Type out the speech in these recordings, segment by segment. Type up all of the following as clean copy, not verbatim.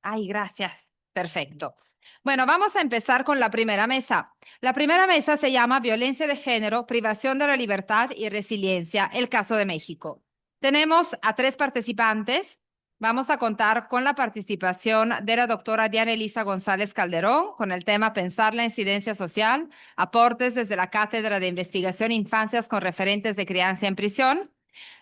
Ay, gracias. Perfecto. Bueno, vamos a empezar con la primera mesa. La primera mesa se llama Violencia de Género, Privación de la Libertad y Resiliencia, el caso de México. Tenemos a 3 participantes. Vamos a contar con la participación de la doctora Diana Elisa González Calderón con el tema Pensar la incidencia social, aportes desde la Cátedra de Investigación Infancias con referentes de crianza en prisión.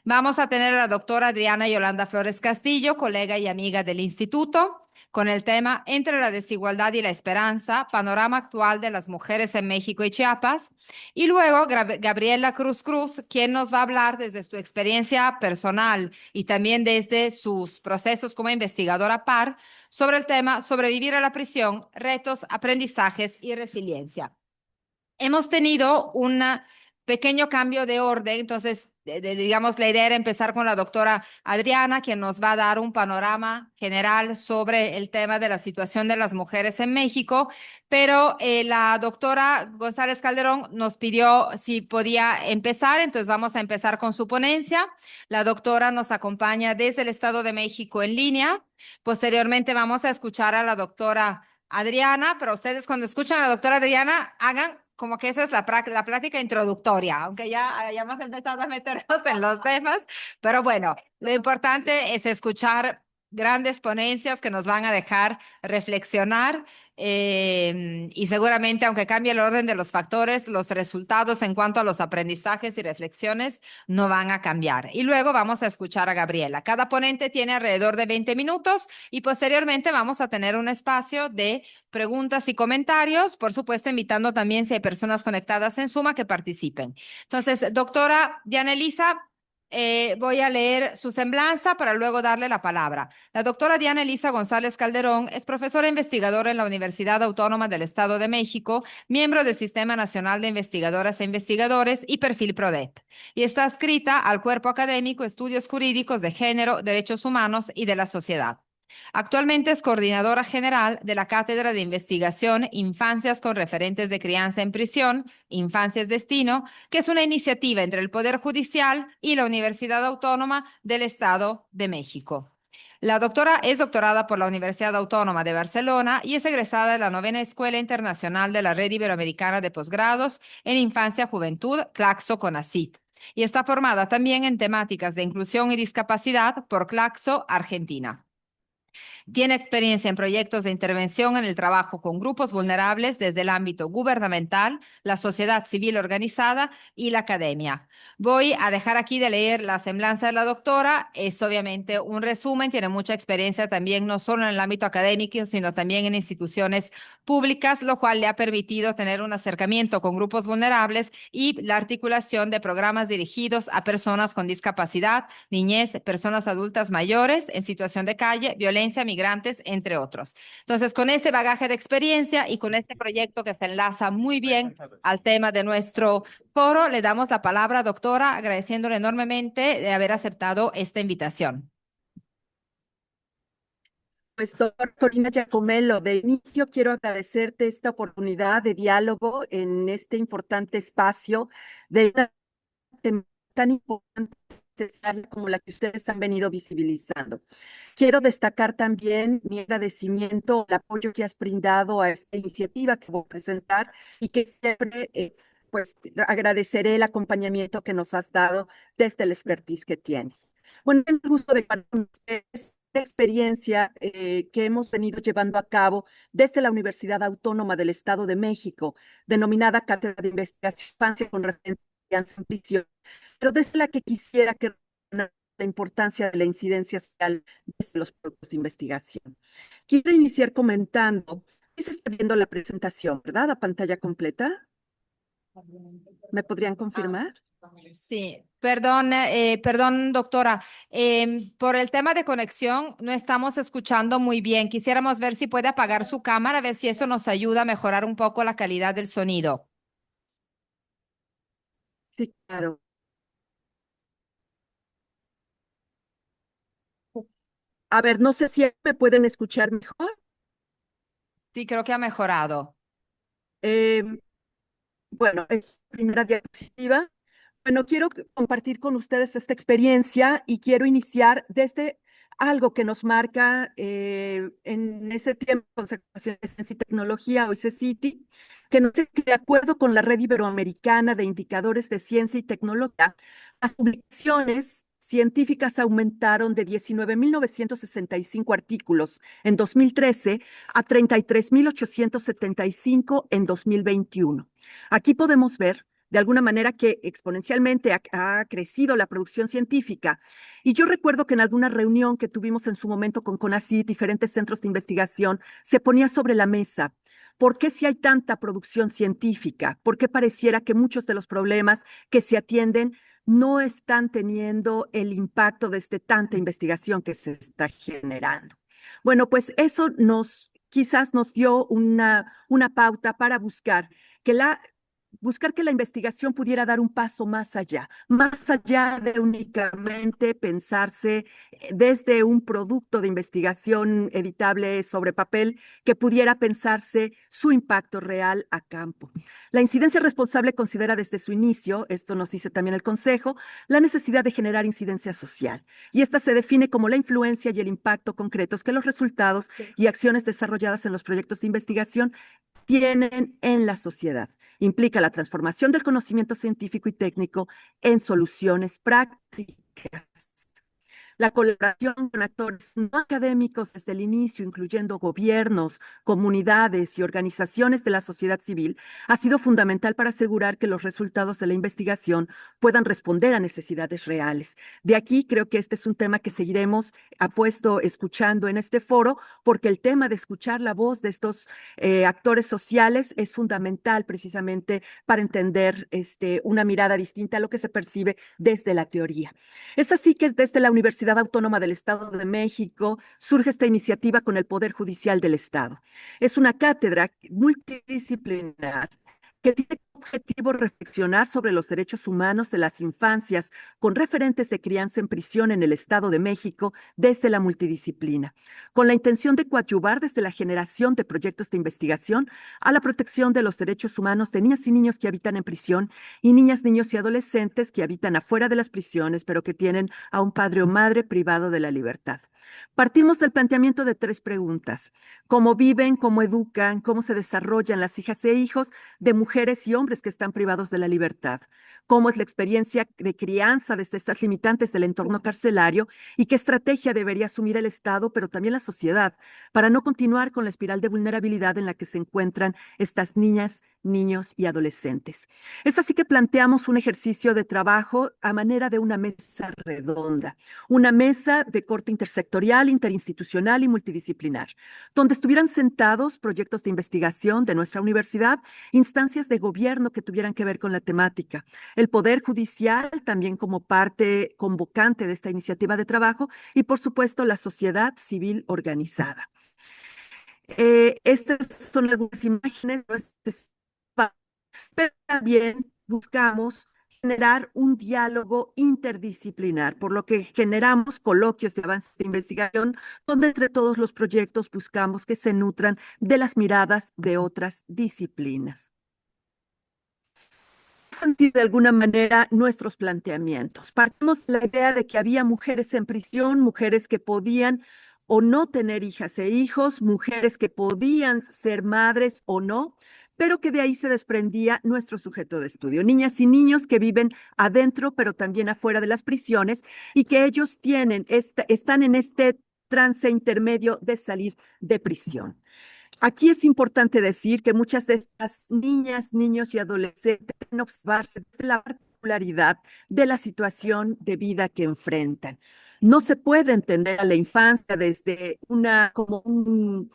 Vamos a tener a la doctora Adriana Yolanda Flores Castillo, colega y amiga del instituto, con el tema Entre la desigualdad y la esperanza, panorama actual de las mujeres en México y Chiapas. Y luego Gabriela Cruz Cruz, quien nos va a hablar desde su experiencia personal y también desde sus procesos como investigadora PAR sobre el tema Sobrevivir a la prisión, retos, aprendizajes y resiliencia. Hemos tenido un pequeño cambio de orden, entonces, digamos, la idea era empezar con la doctora Adriana, quien nos va a dar un panorama general sobre el tema de la situación de las mujeres en México, pero la doctora González Calderón nos pidió si podía empezar, entonces vamos a empezar con su ponencia. La doctora nos acompaña desde el Estado de México en línea. Posteriormente vamos a escuchar a la doctora Adriana, pero ustedes cuando escuchan a la doctora Adriana, hagan como que esa es la plática introductoria, aunque ya hayamos empezado a meternos en los temas, pero bueno, lo importante es escuchar grandes ponencias que nos van a dejar reflexionar y seguramente, aunque cambie el orden de los factores, los resultados en cuanto a los aprendizajes y reflexiones no van a cambiar. Y luego vamos a escuchar a Gabriela. Cada ponente tiene alrededor de 20 minutos y posteriormente vamos a tener un espacio de preguntas y comentarios, por supuesto, invitando también si hay personas conectadas en Suma que participen. Entonces, doctora Diana Elisa, voy a leer su semblanza para luego darle la palabra. La doctora Diana Elisa González Calderón es profesora investigadora en la Universidad Autónoma del Estado de México, miembro del Sistema Nacional de Investigadoras e Investigadores y perfil PRODEP, y está adscrita al Cuerpo Académico Estudios Jurídicos de Género, Derechos Humanos y de la Sociedad. Actualmente es coordinadora general de la Cátedra de Investigación Infancias con referentes de crianza en prisión, Infancia es Destino, que es una iniciativa entre el Poder Judicial y la Universidad Autónoma del Estado de México. La doctora es doctorada por la Universidad Autónoma de Barcelona y es egresada de la 9ª Escuela Internacional de la Red Iberoamericana de Posgrados en Infancia Juventud, Claxo CONACYT, y está formada también en temáticas de inclusión y discapacidad por Claxo Argentina. Tiene experiencia en proyectos de intervención en el trabajo con grupos vulnerables desde el ámbito gubernamental, la sociedad civil organizada y la academia. Voy a dejar aquí de leer la semblanza de la doctora. Es obviamente un resumen, tiene mucha experiencia también no solo en el ámbito académico, sino también en instituciones públicas, lo cual le ha permitido tener un acercamiento con grupos vulnerables y la articulación de programas dirigidos a personas con discapacidad, niñez, personas adultas mayores en situación de calle, violencia, migrantes, entre otros. Entonces, con ese bagaje de experiencia y con este proyecto que se enlaza muy bien al tema de nuestro foro, le damos la palabra, doctora, agradeciéndole enormemente de haber aceptado esta invitación. Pues, doctor Corina Giacomello, de inicio quiero agradecerte esta oportunidad de diálogo en este importante espacio de una temática tan importante como la que ustedes han venido visibilizando. Quiero destacar también mi agradecimiento al apoyo que has brindado a esta iniciativa que voy a presentar y que siempre, pues, agradeceré el acompañamiento que nos has dado desde el expertise que tienes. Bueno, tengo el gusto de compartir con ustedes esta experiencia que hemos venido llevando a cabo desde la Universidad Autónoma del Estado de México, denominada Cátedra de Investigación Infancia con referencia en prisión, pero desde la que quisiera que la importancia de la incidencia social de los productos de investigación. Quiero iniciar comentando, se está viendo la presentación, ¿verdad? A pantalla completa. ¿Me podrían confirmar? Sí, perdón, doctora. Por el tema de conexión no estamos escuchando muy bien. Quisiéramos ver si puede apagar su cámara, a ver si eso nos ayuda a mejorar un poco la calidad del sonido. Sí, claro. A ver, no sé si me pueden escuchar mejor. Sí, creo que ha mejorado. Eh, bueno, es la primera diapositiva. Bueno, quiero compartir con ustedes esta experiencia y quiero iniciar desde algo que nos marca en ese tiempo, Conservación de Ciencia y Tecnología, hoy CECITI, que nos dice que de acuerdo con la Red Iberoamericana de Indicadores de Ciencia y Tecnología, las publicaciones científicas aumentaron de 19.965 artículos en 2013 a 33.875 en 2021. Aquí podemos ver de alguna manera que exponencialmente ha crecido la producción científica. Y yo recuerdo que en alguna reunión que tuvimos en su momento con CONACYT, diferentes centros de investigación, se ponía sobre la mesa, ¿por qué si hay tanta producción científica? ¿Por qué pareciera que muchos de los problemas que se atienden no están teniendo el impacto de tanta investigación que se está generando? Bueno, pues eso quizás nos dio una pauta para buscar que la investigación pudiera dar un paso más allá de únicamente pensarse desde un producto de investigación editable sobre papel, que pudiera pensarse su impacto real a campo. La incidencia responsable considera desde su inicio, esto nos dice también el Consejo, la necesidad de generar incidencia social. Y esta se define como la influencia y el impacto concretos que los resultados y acciones desarrolladas en los proyectos de investigación tienen en la sociedad. Implica la transformación del conocimiento científico y técnico en soluciones prácticas. La colaboración con actores no académicos desde el inicio, incluyendo gobiernos, comunidades y organizaciones de la sociedad civil, ha sido fundamental para asegurar que los resultados de la investigación puedan responder a necesidades reales. De aquí creo que este es un tema que seguiremos apuesto escuchando en este foro, porque el tema de escuchar la voz de estos actores sociales es fundamental precisamente para entender una mirada distinta a lo que se percibe desde la teoría. Es así que desde la Universidad Autónoma del Estado de México surge esta iniciativa con el Poder Judicial del Estado. Es una cátedra multidisciplinar que tiene como objetivo reflexionar sobre los derechos humanos de las infancias con referentes de crianza en prisión en el Estado de México desde la multidisciplina, con la intención de coadyuvar desde la generación de proyectos de investigación a la protección de los derechos humanos de niñas y niños que habitan en prisión y niñas, niños y adolescentes que habitan afuera de las prisiones, pero que tienen a un padre o madre privado de la libertad. Partimos del planteamiento de 3 preguntas: ¿cómo viven, cómo educan, cómo se desarrollan las hijas e hijos de mujeres y hombres que están privados de la libertad? ¿Cómo es la experiencia de crianza desde estas limitantes del entorno carcelario y qué estrategia debería asumir el Estado, pero también la sociedad, para no continuar con la espiral de vulnerabilidad en la que se encuentran estas niñas, niños y adolescentes? Es así que planteamos un ejercicio de trabajo a manera de una mesa redonda, una mesa de corte intersectorial, interinstitucional y multidisciplinar, donde estuvieran sentados proyectos de investigación de nuestra universidad, instancias de gobierno que tuvieran que ver con la temática, el Poder Judicial también como parte convocante de esta iniciativa de trabajo y, por supuesto, la sociedad civil organizada. Estas son algunas imágenes, pero también buscamos generar un diálogo interdisciplinar, por lo que generamos coloquios de avances de investigación, donde entre todos los proyectos buscamos que se nutran de las miradas de otras disciplinas. Sentir de alguna manera nuestros planteamientos. Partimos de la idea de que había mujeres en prisión, mujeres que podían o no tener hijas e hijos, mujeres que podían ser madres o no, pero que de ahí se desprendía nuestro sujeto de estudio, niñas y niños que viven adentro, pero también afuera de las prisiones, y que ellos están en este trance intermedio de salir de prisión. Aquí es importante decir que muchas de estas niñas, niños y adolescentes deben observarse desde la particularidad de la situación de vida que enfrentan. No se puede entender a la infancia desde como un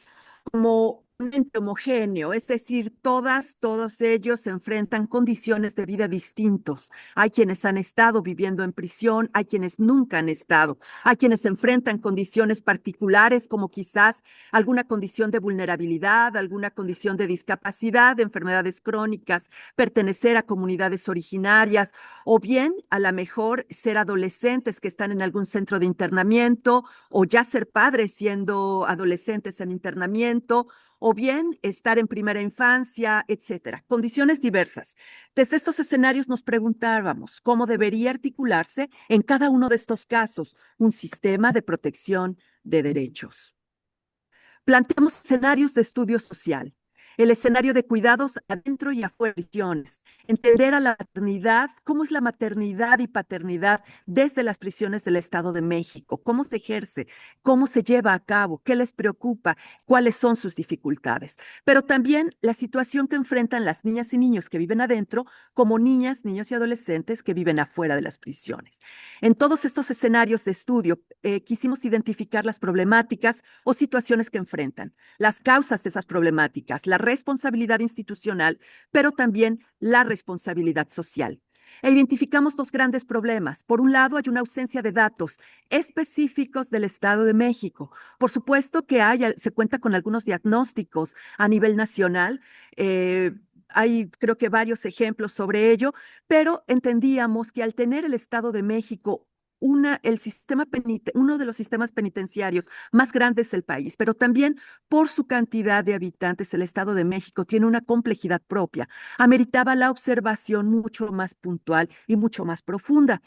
ente homogéneo, es decir, todos ellos se enfrentan condiciones de vida distintos. Hay quienes han estado viviendo en prisión, hay quienes nunca han estado, hay quienes se enfrentan condiciones particulares como quizás alguna condición de vulnerabilidad, alguna condición de discapacidad, de enfermedades crónicas, pertenecer a comunidades originarias o bien a lo mejor ser adolescentes que están en algún centro de internamiento o ya ser padres siendo adolescentes en internamiento, o o bien estar en primera infancia, etcétera. Condiciones diversas. Desde estos escenarios nos preguntábamos cómo debería articularse en cada uno de estos casos un sistema de protección de derechos. Planteamos escenarios de estudio social, el escenario de cuidados adentro y afuera de prisiones, entender a la maternidad, cómo es la maternidad y paternidad desde las prisiones del Estado de México, cómo se ejerce, cómo se lleva a cabo, qué les preocupa, cuáles son sus dificultades, pero también la situación que enfrentan las niñas y niños que viven adentro como niñas, niños y adolescentes que viven afuera de las prisiones. En todos estos escenarios de estudio, quisimos identificar las problemáticas o situaciones que enfrentan, las causas de esas problemáticas, la responsabilidad institucional, pero también la responsabilidad social. E identificamos dos grandes problemas. Por un lado, hay una ausencia de datos específicos del Estado de México. Por supuesto que se cuenta con algunos diagnósticos a nivel nacional. Hay, creo que, varios ejemplos sobre ello, pero entendíamos que al tener el Estado de México uno de los sistemas penitenciarios más grandes del país, pero también por su cantidad de habitantes, el Estado de México tiene una complejidad propia. Ameritaba la observación mucho más puntual y mucho más profunda.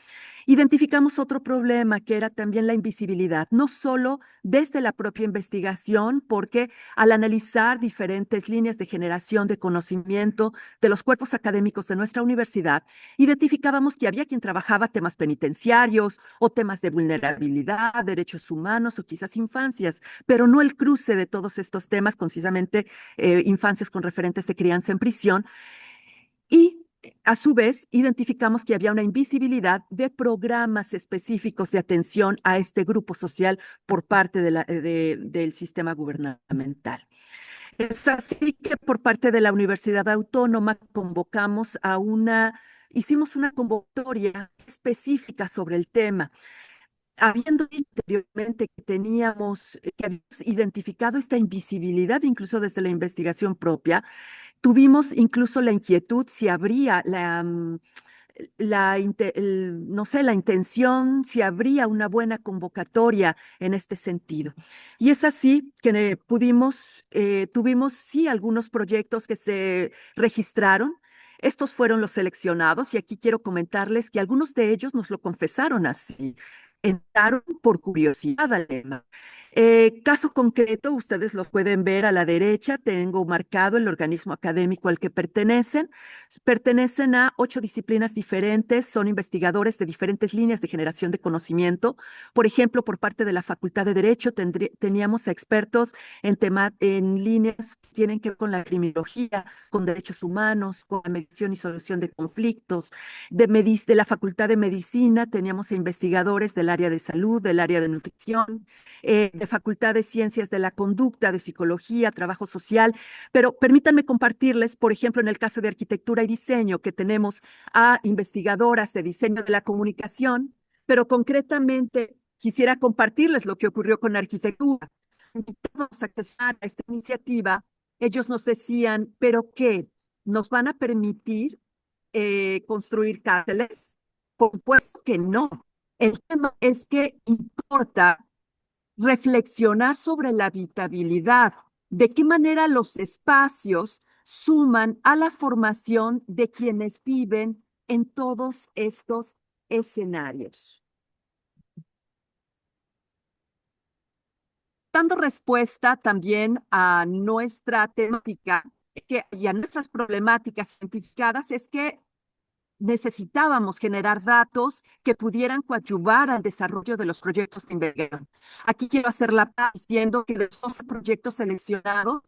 Identificamos otro problema que era también la invisibilidad, no solo desde la propia investigación, porque al analizar diferentes líneas de generación de conocimiento de los cuerpos académicos de nuestra universidad, identificábamos que había quien trabajaba temas penitenciarios o temas de vulnerabilidad, derechos humanos o quizás infancias, pero no el cruce de todos estos temas, concisamente infancias con referentes de crianza en prisión. Y a su vez, identificamos que había una invisibilidad de programas específicos de atención a este grupo social por parte del sistema gubernamental. Es así que por parte de la Universidad Autónoma hicimos una convocatoria específica sobre el tema. Habiendo dicho anteriormente que habíamos identificado esta invisibilidad incluso desde la investigación propia, tuvimos incluso la inquietud si habría no sé, la intención, si habría una buena convocatoria en este sentido. Y es así que tuvimos sí algunos proyectos que se registraron. Estos fueron los seleccionados y aquí quiero comentarles que algunos de ellos nos lo confesaron así. Entraron por curiosidad al tema. Caso concreto, ustedes lo pueden ver a la derecha, tengo marcado el organismo académico al que pertenecen. Pertenecen a 8 disciplinas diferentes, son investigadores de diferentes líneas de generación de conocimiento. Por ejemplo, por parte de la Facultad de Derecho teníamos a expertos en líneas que tienen que ver con la criminología, con derechos humanos, con la mediación y solución de conflictos. De la Facultad de Medicina teníamos a investigadores del área de salud, del área de nutrición, de Facultad de Ciencias de la Conducta, de Psicología, Trabajo Social, pero permítanme compartirles, por ejemplo, en el caso de Arquitectura y Diseño, que tenemos a investigadoras de diseño de la comunicación, pero concretamente quisiera compartirles lo que ocurrió con Arquitectura. Invitamos a accesar a esta iniciativa, ellos nos decían, ¿pero qué? ¿Nos van a permitir construir cárceles? Por supuesto que no. El tema es que importa reflexionar sobre la habitabilidad, de qué manera los espacios suman a la formación de quienes viven en todos estos escenarios. Dando respuesta también a nuestra temática y a nuestras problemáticas identificadas, es que necesitábamos generar datos que pudieran coadyuvar al desarrollo de los proyectos de investigación. Aquí quiero hacer la paz diciendo que de los 12 proyectos seleccionados,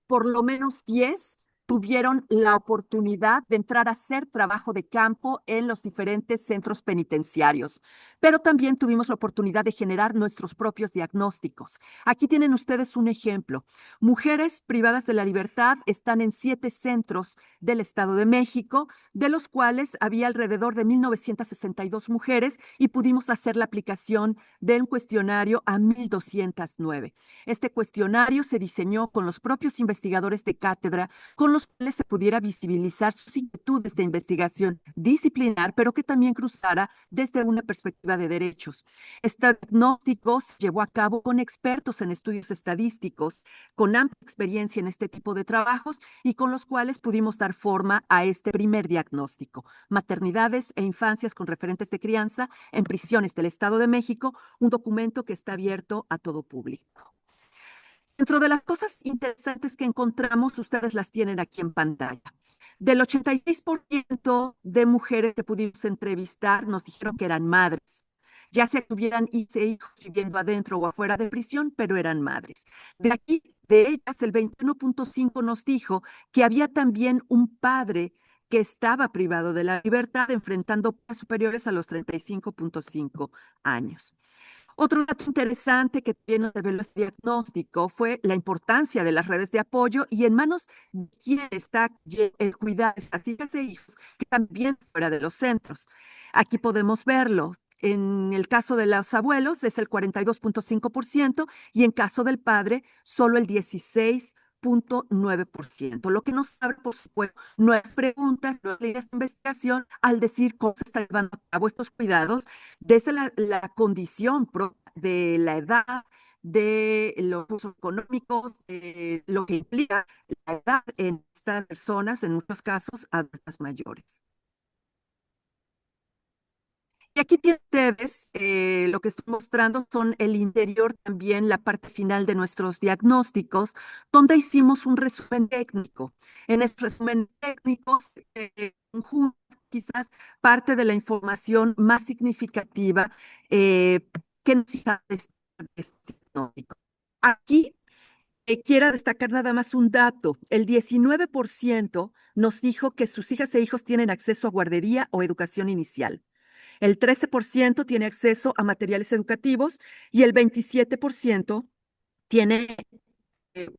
por lo menos 10 tuvieron la oportunidad de entrar a hacer trabajo de campo en los diferentes centros penitenciarios, pero también tuvimos la oportunidad de generar nuestros propios diagnósticos. Aquí tienen ustedes un ejemplo. Mujeres privadas de la libertad están en 7 centros del Estado de México, de los cuales había alrededor de 1,962 mujeres y pudimos hacer la aplicación de un cuestionario a 1,209. Este cuestionario se diseñó con los propios investigadores de cátedra, con los cuales se pudiera visibilizar sus inquietudes de investigación disciplinar, pero que también cruzara desde una perspectiva de derechos. Este diagnóstico se llevó a cabo con expertos en estudios estadísticos, con amplia experiencia en este tipo de trabajos y con los cuales pudimos dar forma a este primer diagnóstico: maternidades e infancias con referentes de crianza en prisiones del Estado de México, un documento que está abierto a todo público. Dentro de las cosas interesantes que encontramos, ustedes las tienen aquí en pantalla. Del 86% de mujeres que pudimos entrevistar, nos dijeron que eran madres, ya sea que tuvieran hijos viviendo adentro o afuera de prisión, pero eran madres. De aquí, de ellas, el 21.5 nos dijo que había también un padre que estaba privado de la libertad, enfrentando penas superiores a los 35.5 años. Otro dato interesante que también nos reveló este diagnóstico fue la importancia de las redes de apoyo y en manos de quién está el cuidado de estas hijas e hijos, que también fuera de los centros. Aquí podemos verlo. En el caso de los abuelos es el 42.5% y en caso del padre solo el 16.9%, lo que nos abre, por supuesto, nuevas preguntas, nuevas líneas de investigación al decir cómo se están llevando a cabo estos cuidados desde la condición de la edad, de los recursos económicos, de lo que implica la edad en estas personas, en muchos casos adultas mayores. Y aquí tienen ustedes lo que estoy mostrando son el interior, también la parte final de nuestros diagnósticos, donde hicimos un resumen técnico. En estos resúmenes técnicos, conjunto quizás parte de la información más significativa que nos da este diagnóstico. Aquí quiero destacar nada más un dato. El 19% nos dijo que sus hijas e hijos tienen acceso a guardería o educación inicial. El 13% tiene acceso a materiales educativos y el 27% tiene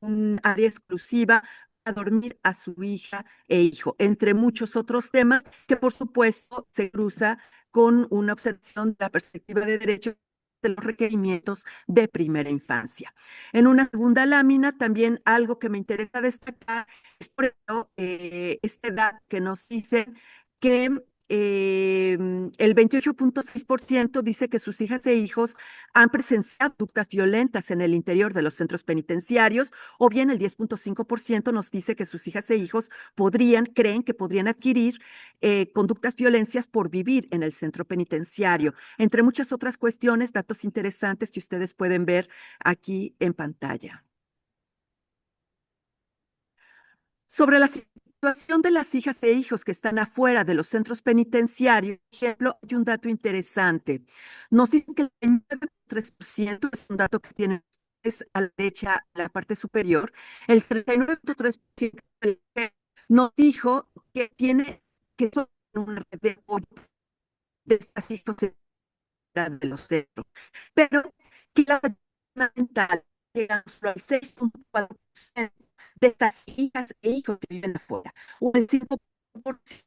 un área exclusiva a dormir a su hija e hijo, entre muchos otros temas que por supuesto se cruza con una observación de la perspectiva de derechos de los requerimientos de primera infancia. En una segunda lámina, también algo que me interesa destacar es por ejemplo este dato que nos dice que el 28.6% dice que sus hijas e hijos han presenciado conductas violentas en el interior de los centros penitenciarios, o bien el 10.5% nos dice que sus hijas e hijos creen que podrían adquirir conductas violencias por vivir en el centro penitenciario, entre muchas otras cuestiones, datos interesantes que ustedes pueden ver aquí en pantalla. Sobre la situación de las hijas e hijos que están afuera de los centros penitenciarios, por ejemplo, hay un dato interesante. Nos dicen que el 9.3% es un dato que tienen ustedes a la derecha, a la parte superior. El 39.3% nos dijo que que son una red de apoyo de estas hijos fuera de los centros, pero que la ayuda mental llega solo al 6.4% de estas hijas e hijos que viven afuera, o el 5%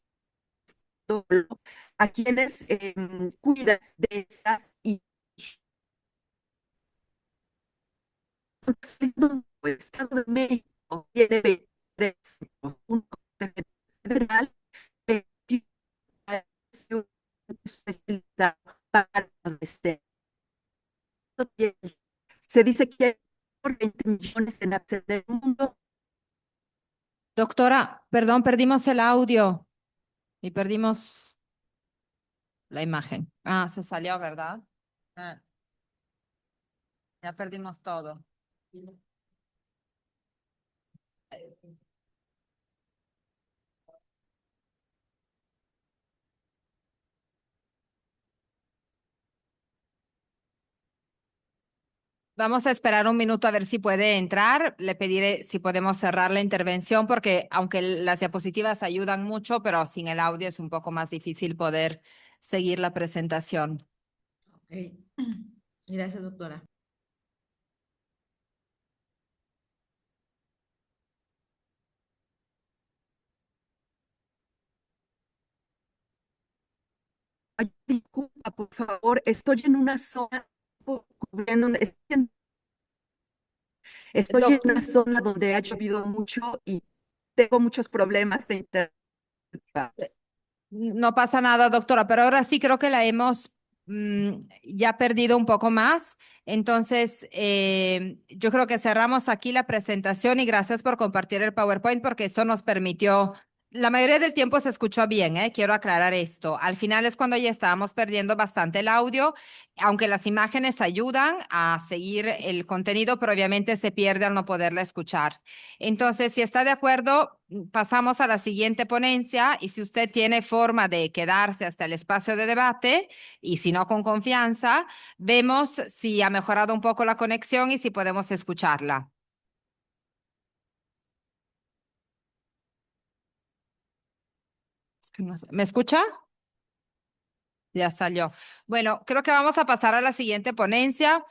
a quienes cuidan de esas hijas. El Estado de México tiene 23 puntos federal, especializado para este. Se dice que hay por 20 millones de naciones en el mundo. Doctora, perdón, perdimos el audio y perdimos la imagen. Ah, se salió, ¿verdad? Ah, ya perdimos todo. Vamos a esperar un minuto a ver si puede entrar. Le pediré si podemos cerrar la intervención porque aunque las diapositivas ayudan mucho, pero sin el audio es un poco más difícil poder seguir la presentación. Ok. Gracias, doctora. Ay, disculpa, por favor, estoy en una zona cubriendo estoy en Doc- una zona donde ha llovido mucho y tengo muchos problemas de internet. No pasa nada, doctora, pero ahora sí creo que la hemos ya perdido un poco más. Entonces, yo creo que cerramos aquí la presentación y gracias por compartir el PowerPoint porque eso nos permitió, la mayoría del tiempo se escuchó bien, ¿eh? Quiero aclarar esto. Al final es cuando ya estábamos perdiendo bastante el audio, aunque las imágenes ayudan a seguir el contenido, pero obviamente se pierde al no poderla escuchar. Entonces, si está de acuerdo, pasamos a la siguiente ponencia y si usted tiene forma de quedarse hasta el espacio de debate y si no con confianza, vemos si ha mejorado un poco la conexión y si podemos escucharla. Es que no sé. ¿Me escucha? Ya salió. Bueno, creo que vamos a pasar a la siguiente ponencia.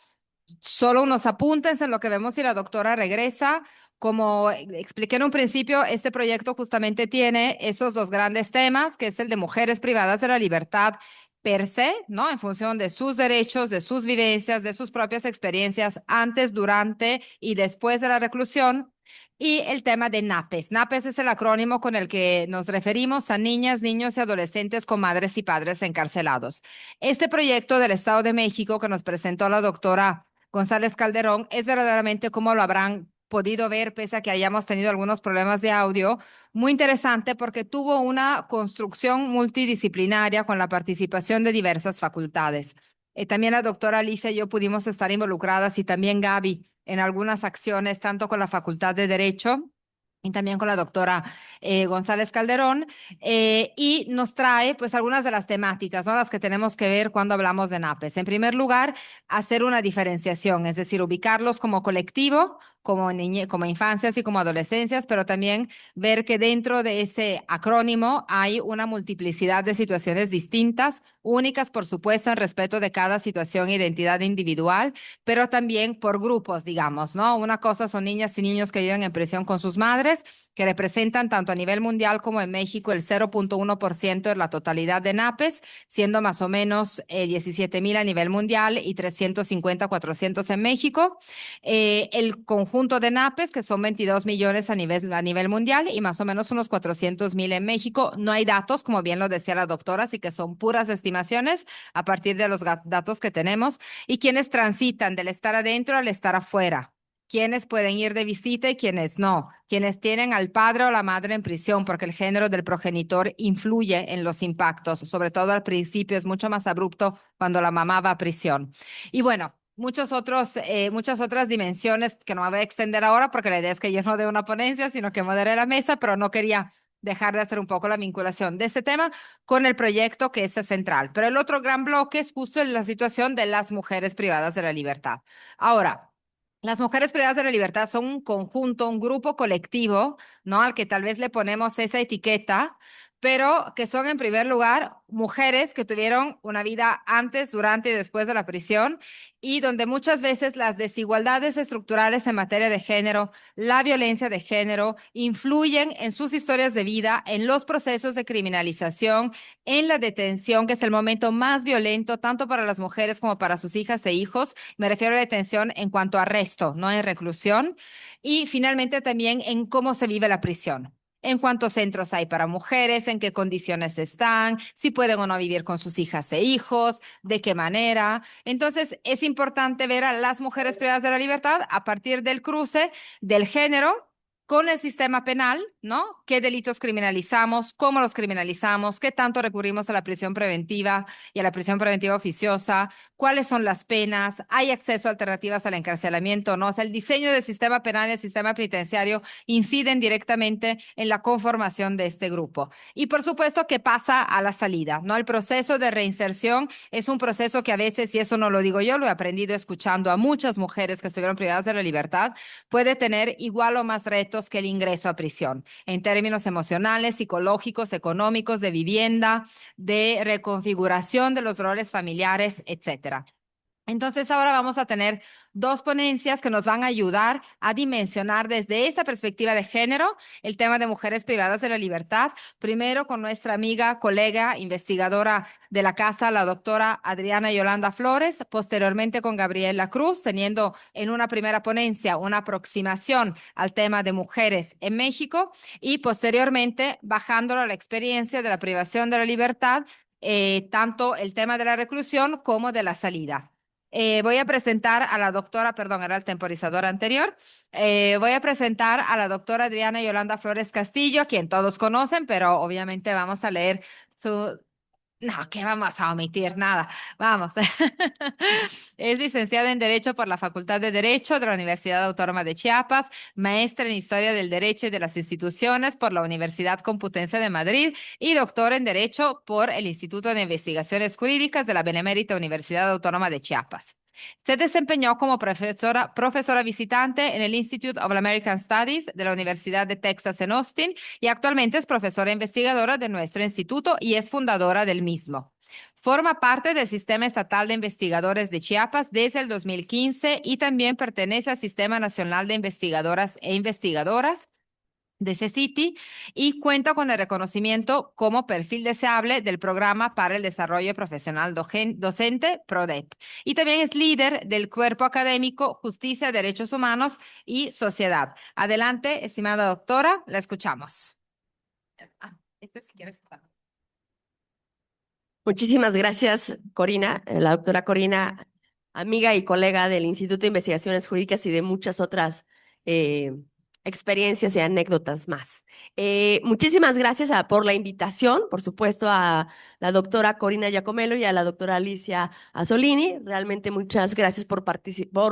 Solo unos apuntes en lo que vemos si la doctora regresa. Como expliqué en un principio, este proyecto justamente tiene esos dos grandes temas, que es el de mujeres privadas de la libertad per se, ¿no? En función de sus derechos, de sus vivencias, de sus propias experiencias antes, durante y después de la reclusión. Y el tema de NAPES. NAPES es el acrónimo con el que nos referimos a niñas, niños y adolescentes con madres y padres encarcelados. Este proyecto del Estado de México que nos presentó la doctora González Calderón es verdaderamente, como lo habrán podido ver, pese a que hayamos tenido algunos problemas de audio, muy interesante porque tuvo una construcción multidisciplinaria con la participación de diversas facultades. También la doctora Alicia y yo pudimos estar involucradas y también Gaby en algunas acciones, tanto con la Facultad de Derecho y también con la doctora González Calderón, y nos trae pues algunas de las temáticas, ¿no? Las que tenemos que ver cuando hablamos de NAPES. En primer lugar, hacer una diferenciación, es decir, ubicarlos como colectivo, como infancias y como adolescencias, pero también ver que dentro de ese acrónimo hay una multiplicidad de situaciones distintas, únicas, por supuesto, en respeto de cada situación e identidad individual, pero también por grupos, digamos, ¿no? Una cosa son niñas y niños que viven en prisión con sus madres, que representan tanto a nivel mundial como en México el 0.1% de la totalidad de NAPES, siendo más o menos 17,000 a nivel mundial y 350, 400 en México. El conjunto de NAPES, que son 22 millones a nivel mundial y más o menos unos 400,000 en México. No hay datos, como bien lo decía la doctora, así que son puras estimaciones a partir de los datos que tenemos. Y quienes transitan del estar adentro al estar afuera. Quienes pueden ir de visita y quienes no. Quienes tienen al padre o la madre en prisión, porque el género del progenitor influye en los impactos. Sobre todo al principio es mucho más abrupto cuando la mamá va a prisión. Y bueno, muchas otras dimensiones que no me voy a extender ahora porque la idea es que yo no dé una ponencia, sino que modere la mesa, pero no quería dejar de hacer un poco la vinculación de este tema con el proyecto que es central. Pero el otro gran bloque es justo la situación de las mujeres privadas de la libertad. Ahora, las mujeres privadas de la libertad son un conjunto, un grupo colectivo, ¿no? Al que tal vez le ponemos esa etiqueta, pero que son en primer lugar mujeres que tuvieron una vida antes, durante y después de la prisión y donde muchas veces las desigualdades estructurales en materia de género, la violencia de género, influyen en sus historias de vida, en los procesos de criminalización, en la detención, que es el momento más violento tanto para las mujeres como para sus hijas e hijos. Me refiero a la detención en cuanto a arresto, no en reclusión. Y finalmente también en cómo se vive la prisión. En cuántos centros hay para mujeres, en qué condiciones están, si pueden o no vivir con sus hijas e hijos, de qué manera. Entonces, es importante ver a las mujeres privadas de la libertad a partir del cruce del género con el sistema penal, ¿no? ¿Qué delitos criminalizamos? ¿Cómo los criminalizamos? ¿Qué tanto recurrimos a la prisión preventiva y a la prisión preventiva oficiosa? ¿Cuáles son las penas? ¿Hay acceso a alternativas al encarcelamiento? ¿No? O sea, el diseño del sistema penal y el sistema penitenciario inciden directamente en la conformación de este grupo. Y por supuesto, ¿qué pasa a la salida? ¿No? El proceso de reinserción es un proceso que a veces, y eso no lo digo yo, lo he aprendido escuchando a muchas mujeres que estuvieron privadas de la libertad, puede tener igual o más retos que el ingreso a prisión, en términos emocionales, psicológicos, económicos, de vivienda, de reconfiguración de los roles familiares, etcétera. Entonces ahora vamos a tener dos ponencias que nos van a ayudar a dimensionar desde esta perspectiva de género el tema de mujeres privadas de la libertad. Primero con nuestra amiga, colega, investigadora de la casa, la doctora Adriana Yolanda Flores, posteriormente con Gabriela Cruz, teniendo en una primera ponencia una aproximación al tema de mujeres en México y posteriormente bajándolo a la experiencia de la privación de la libertad, tanto el tema de la reclusión como de la salida. Voy a presentar a la doctora, perdón, era el temporizador anterior. Voy a presentar a la doctora Adriana Yolanda Flores Castillo, a quien todos conocen, pero obviamente vamos a leer su... No, ¿qué vamos a omitir? Nada. Vamos. Es licenciada en Derecho por la Facultad de Derecho de la Universidad Autónoma de Chiapas, maestra en Historia del Derecho y de las Instituciones por la Universidad Complutense de Madrid y doctora en Derecho por el Instituto de Investigaciones Jurídicas de la Benemérita Universidad Autónoma de Chiapas. Se desempeñó como profesora visitante en el Institute of American Studies de la Universidad de Texas en Austin y actualmente es profesora investigadora de nuestro instituto y es fundadora del mismo. Forma parte del Sistema Estatal de Investigadores de Chiapas desde el 2015 y también pertenece al Sistema Nacional de Investigadoras e Investigadoras de CECITI y cuenta con el reconocimiento como perfil deseable del Programa para el Desarrollo Profesional Docente, PRODEP. Y también es líder del Cuerpo Académico Justicia, Derechos Humanos y Sociedad. Adelante, estimada doctora, la escuchamos. Si quieres. Muchísimas gracias, Corina, la doctora Corina, amiga y colega del Instituto de Investigaciones Jurídicas y de muchas otras experiencias y anécdotas más. Muchísimas gracias por la invitación, por supuesto, a la doctora Corina Giacomello y a la doctora Alicia Azzolini. Realmente muchas gracias por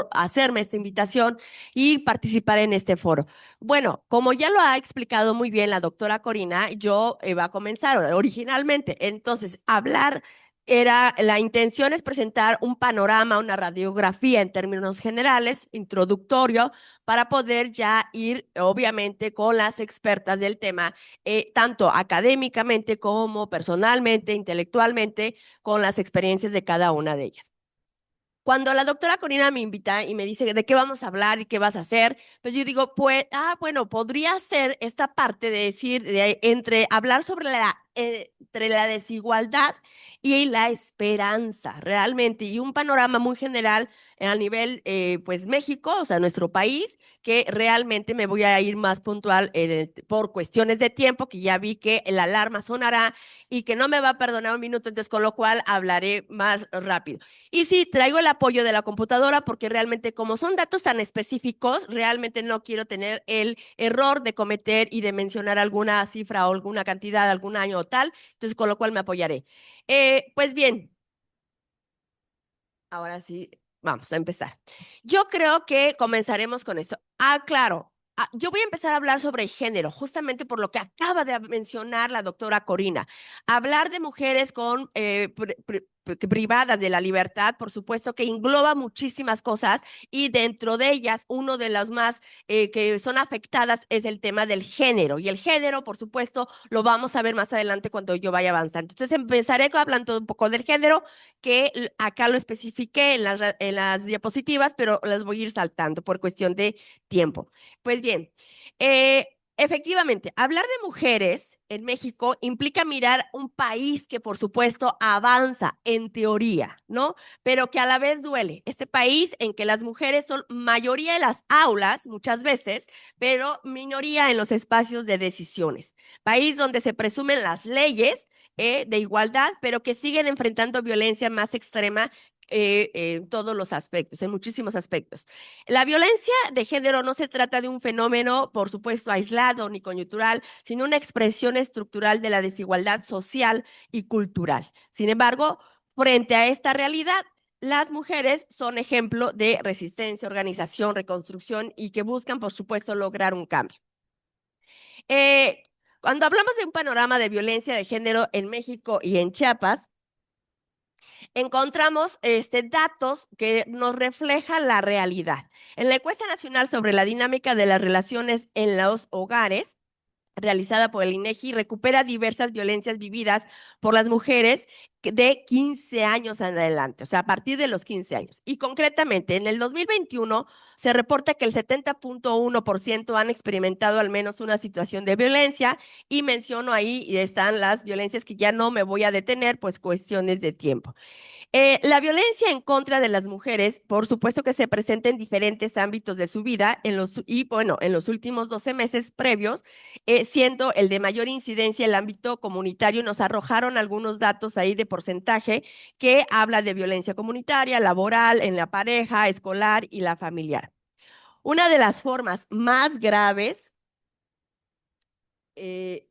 hacerme esta invitación y participar en este foro. Bueno, como ya lo ha explicado muy bien la doctora Corina, yo iba a comenzar originalmente. Entonces, la intención es presentar un panorama, una radiografía en términos generales, introductorio, para poder ya ir, obviamente, con las expertas del tema, tanto académicamente como personalmente, intelectualmente, con las experiencias de cada una de ellas. Cuando la doctora Corina me invita y me dice de qué vamos a hablar y qué vas a hacer, pues yo digo, pues, bueno, podría ser esta parte de decir, entre hablar sobre entre la desigualdad y la esperanza, realmente, y un panorama muy general a nivel, pues, México, o sea, nuestro país, que realmente me voy a ir más puntual por cuestiones de tiempo, que ya vi que la alarma sonará y que no me va a perdonar un minuto, entonces con lo cual hablaré más rápido. Y sí, traigo el apoyo de la computadora porque realmente como son datos tan específicos, realmente no quiero tener el error de cometer y de mencionar alguna cifra o alguna cantidad, algún año o tal, entonces con lo cual me apoyaré. Pues bien, ahora sí, vamos a empezar. Yo creo que comenzaremos con esto. Claro. Yo voy a empezar a hablar sobre género, justamente por lo que acaba de mencionar la doctora Corina. Hablar de mujeres con privadas de la libertad, por supuesto que engloba muchísimas cosas y dentro de ellas uno de los más que son afectadas es el tema del género y el género, por supuesto, lo vamos a ver más adelante cuando yo vaya avanzando. Entonces empezaré hablando un poco del género, que acá lo especifiqué en las diapositivas, pero las voy a ir saltando por cuestión de tiempo. Pues bien, efectivamente, hablar de mujeres en México implica mirar un país que, por supuesto, avanza en teoría, ¿no? Pero que a la vez duele. Este país en que las mujeres son mayoría en las aulas, muchas veces, pero minoría en los espacios de decisiones. País donde se presumen las leyes de igualdad, pero que siguen enfrentando violencia más extrema en todos los aspectos, en muchísimos aspectos. La violencia de género no se trata de un fenómeno, por supuesto, aislado ni coyuntural, sino una expresión estructural de la desigualdad social y cultural. Sin embargo, frente a esta realidad, las mujeres son ejemplo de resistencia, organización, reconstrucción y que buscan, por supuesto, lograr un cambio. Cuando hablamos de un panorama de violencia de género en México y en Chiapas, encontramos datos que nos reflejan la realidad. En la encuesta nacional sobre la dinámica de las relaciones en los hogares, realizada por el INEGI recupera diversas violencias vividas por las mujeres de 15 años en adelante, o sea, a partir de los 15 años. Y concretamente, en el 2021 se reporta que el 70.1% han experimentado al menos una situación de violencia, y menciono ahí, y están las violencias que ya no me voy a detener, pues cuestiones de tiempo. La violencia en contra de las mujeres, por supuesto que se presenta en diferentes ámbitos de su vida en los últimos 12 meses previos, siendo el de mayor incidencia el ámbito comunitario. Nos arrojaron algunos datos ahí de porcentaje que habla de violencia comunitaria, laboral, en la pareja, escolar y la familiar. Una de las formas más graves eh,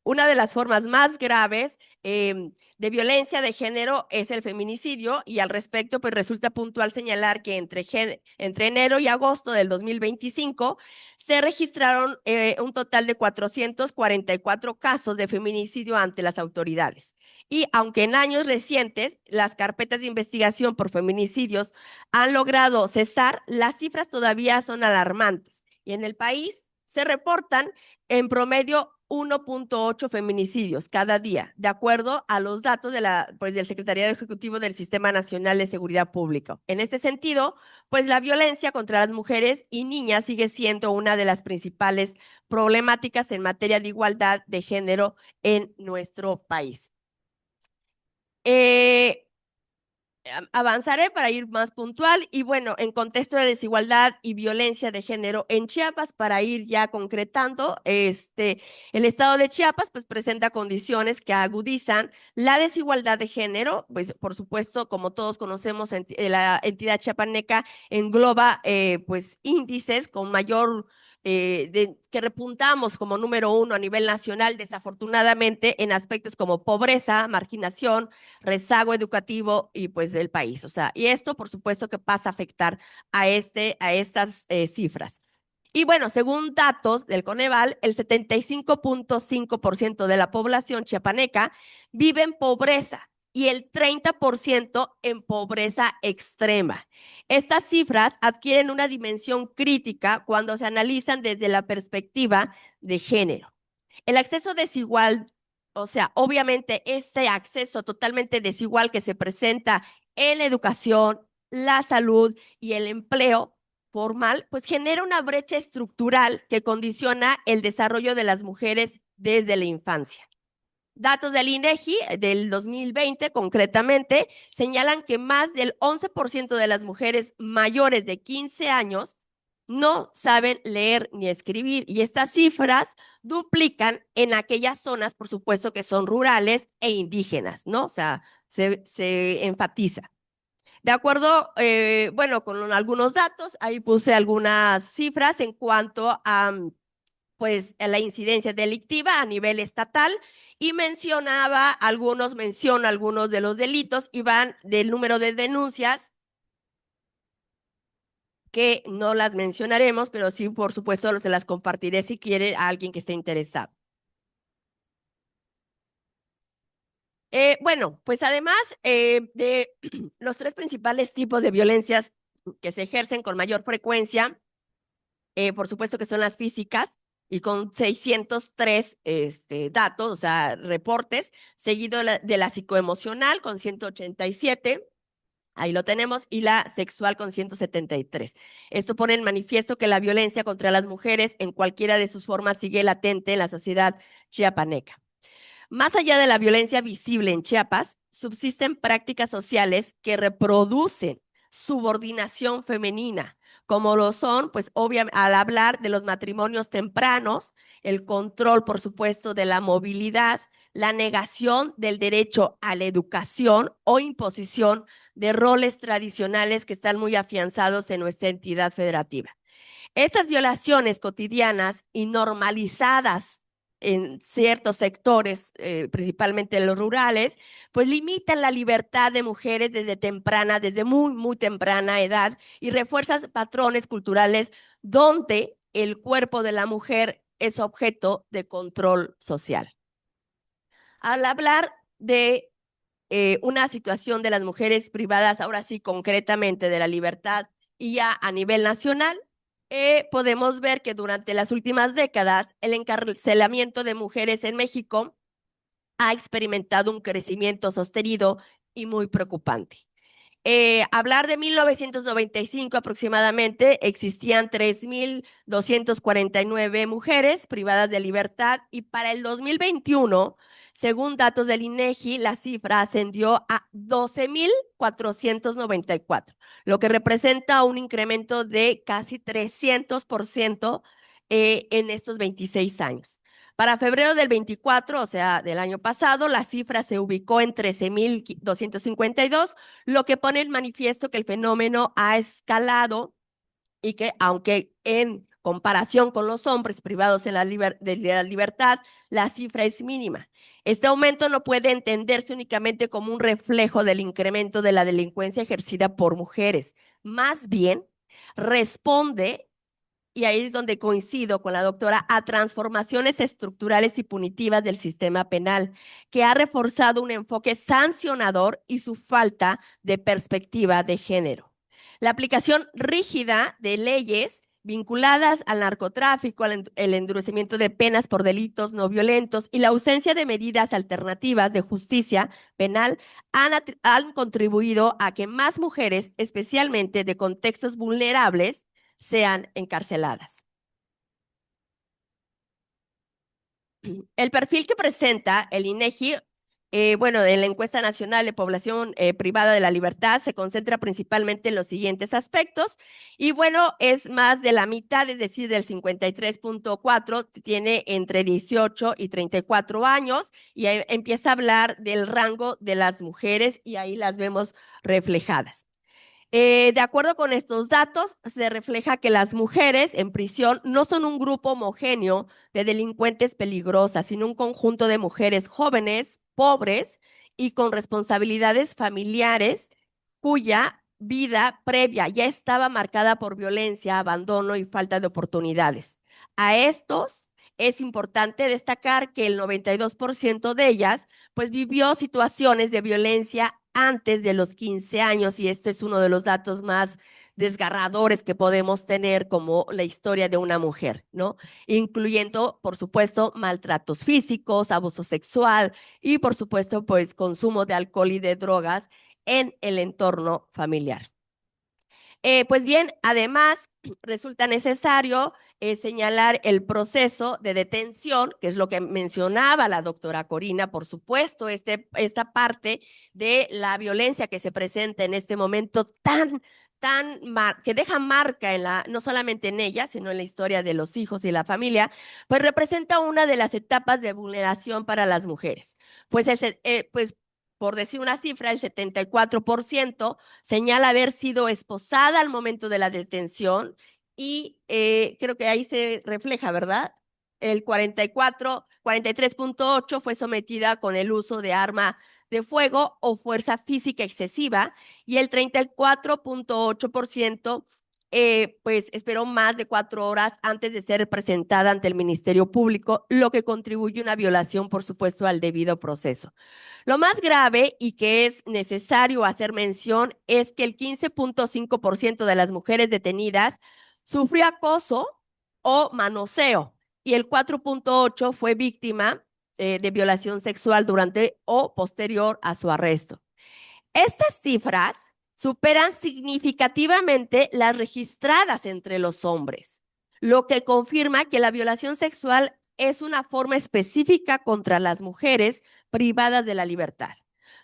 Una de las formas más graves de violencia de género es el feminicidio, y al respecto, pues resulta puntual señalar que entre enero y agosto del 2025 se registraron un total de 444 casos de feminicidio ante las autoridades. Y aunque en años recientes las carpetas de investigación por feminicidios han logrado cesar, las cifras todavía son alarmantes. Y en el país se reportan en promedio 1.8 feminicidios cada día, de acuerdo a los datos del Secretariado Ejecutivo del Sistema Nacional de Seguridad Pública. En este sentido, pues la violencia contra las mujeres y niñas sigue siendo una de las principales problemáticas en materia de igualdad de género en nuestro país. Avanzaré para ir más puntual, y bueno, en contexto de desigualdad y violencia de género en Chiapas, para ir ya concretando, el estado de Chiapas pues presenta condiciones que agudizan la desigualdad de género. Pues por supuesto, como todos conocemos, la entidad chiapaneca engloba pues índices con mayor que repuntamos como número 1 a nivel nacional, desafortunadamente, en aspectos como pobreza, marginación, rezago educativo y pues del país. O sea, y esto por supuesto que pasa a afectar a estas cifras. Y bueno, según datos del Coneval, el 75.5% de la población chiapaneca vive en pobreza y el 30% en pobreza extrema. Estas cifras adquieren una dimensión crítica cuando se analizan desde la perspectiva de género. El acceso desigual, o sea, obviamente este acceso totalmente desigual que se presenta en la educación, la salud y el empleo formal, pues genera una brecha estructural que condiciona el desarrollo de las mujeres desde la infancia. Datos del INEGI del 2020 concretamente señalan que más del 11% de las mujeres mayores de 15 años no saben leer ni escribir, y estas cifras duplican en aquellas zonas, por supuesto, que son rurales e indígenas, ¿no? O sea, se enfatiza. De acuerdo, bueno, con algunos datos, ahí puse algunas cifras en cuanto a pues la incidencia delictiva a nivel estatal, y menciona algunos de los delitos, y van del número de denuncias, que no las mencionaremos, pero sí, por supuesto, se las compartiré si quiere a alguien que esté interesado. Bueno, pues además de los tres principales tipos de violencias que se ejercen con mayor frecuencia, por supuesto que son las físicas, y con 603 datos, o sea, reportes, seguido de la psicoemocional con 187. Ahí lo tenemos, y la sexual con 173. Esto pone en manifiesto que la violencia contra las mujeres en cualquiera de sus formas sigue latente en la sociedad chiapaneca. Más allá de la violencia visible en Chiapas, subsisten prácticas sociales que reproducen subordinación femenina, como lo son, pues obviamente, al hablar de los matrimonios tempranos, el control, por supuesto, de la movilidad, la negación del derecho a la educación o imposición de roles tradicionales que están muy afianzados en nuestra entidad federativa. Estas violaciones cotidianas y normalizadas en ciertos sectores, principalmente los rurales, pues limitan la libertad de mujeres desde muy, muy temprana edad, y refuerzan patrones culturales donde el cuerpo de la mujer es objeto de control social. Al hablar de una situación de las mujeres privadas, ahora sí concretamente de la libertad, y ya a nivel nacional, podemos ver que durante las últimas décadas el encarcelamiento de mujeres en México ha experimentado un crecimiento sostenido y muy preocupante. Hablar de 1995 aproximadamente, existían 3.249 mujeres privadas de libertad y para el 2021, según datos del INEGI, la cifra ascendió a 12.494, lo que representa un incremento de casi 300% en estos 26 años. Para febrero del 24, o sea, del año pasado, la cifra se ubicó en 13.252, lo que pone en manifiesto que el fenómeno ha escalado y que, aunque en comparación con los hombres privados de la libertad, la cifra es mínima. Este aumento no puede entenderse únicamente como un reflejo del incremento de la delincuencia ejercida por mujeres. Más bien, responde, y ahí es donde coincido con la doctora, a transformaciones estructurales y punitivas del sistema penal, que ha reforzado un enfoque sancionador y su falta de perspectiva de género. La aplicación rígida de leyes vinculadas al narcotráfico, el endurecimiento de penas por delitos no violentos y la ausencia de medidas alternativas de justicia penal han contribuido a que más mujeres, especialmente de contextos vulnerables, sean encarceladas. El perfil que presenta el INEGI, bueno, en la encuesta nacional de población privada de la libertad, se concentra principalmente en los siguientes aspectos. Y bueno, es más de la mitad, es decir, del 53.4, tiene entre 18 y 34 años, y ahí empieza a hablar del rango de las mujeres y ahí las vemos reflejadas. De acuerdo con estos datos, se refleja que las mujeres en prisión no son un grupo homogéneo de delincuentes peligrosas, sino un conjunto de mujeres jóvenes, pobres y con responsabilidades familiares cuya vida previa ya estaba marcada por violencia, abandono y falta de oportunidades. A estos es importante destacar que el 92% de ellas pues vivió situaciones de violencia antes de los 15 años y este es uno de los datos más desgarradores que podemos tener como la historia de una mujer, ¿no? Incluyendo, por supuesto, maltratos físicos, abuso sexual y, por supuesto, pues consumo de alcohol y de drogas en el entorno familiar. Pues bien, además, resulta necesario señalar el proceso de detención, que es lo que mencionaba la doctora Corina, por supuesto, esta parte de la violencia que se presenta en este momento que deja marca no solamente en ella, sino en la historia de los hijos y la familia, pues representa una de las etapas de vulneración para las mujeres. Pues por decir una cifra, el 74% señala haber sido esposada al momento de la detención y creo que ahí se refleja, ¿verdad? El 43.8 fue sometida con el uso de arma de fuego o fuerza física excesiva y el 34.8% pues esperó más de 4 horas antes de ser presentada ante el Ministerio Público, lo que contribuye a una violación, por supuesto, al debido proceso. Lo más grave y que es necesario hacer mención es que el 15.5% de las mujeres detenidas sufrió acoso o manoseo y el 4.8% fue víctima de violación sexual durante o posterior a su arresto. Estas cifras superan significativamente las registradas entre los hombres, lo que confirma que la violación sexual es una forma específica contra las mujeres privadas de la libertad.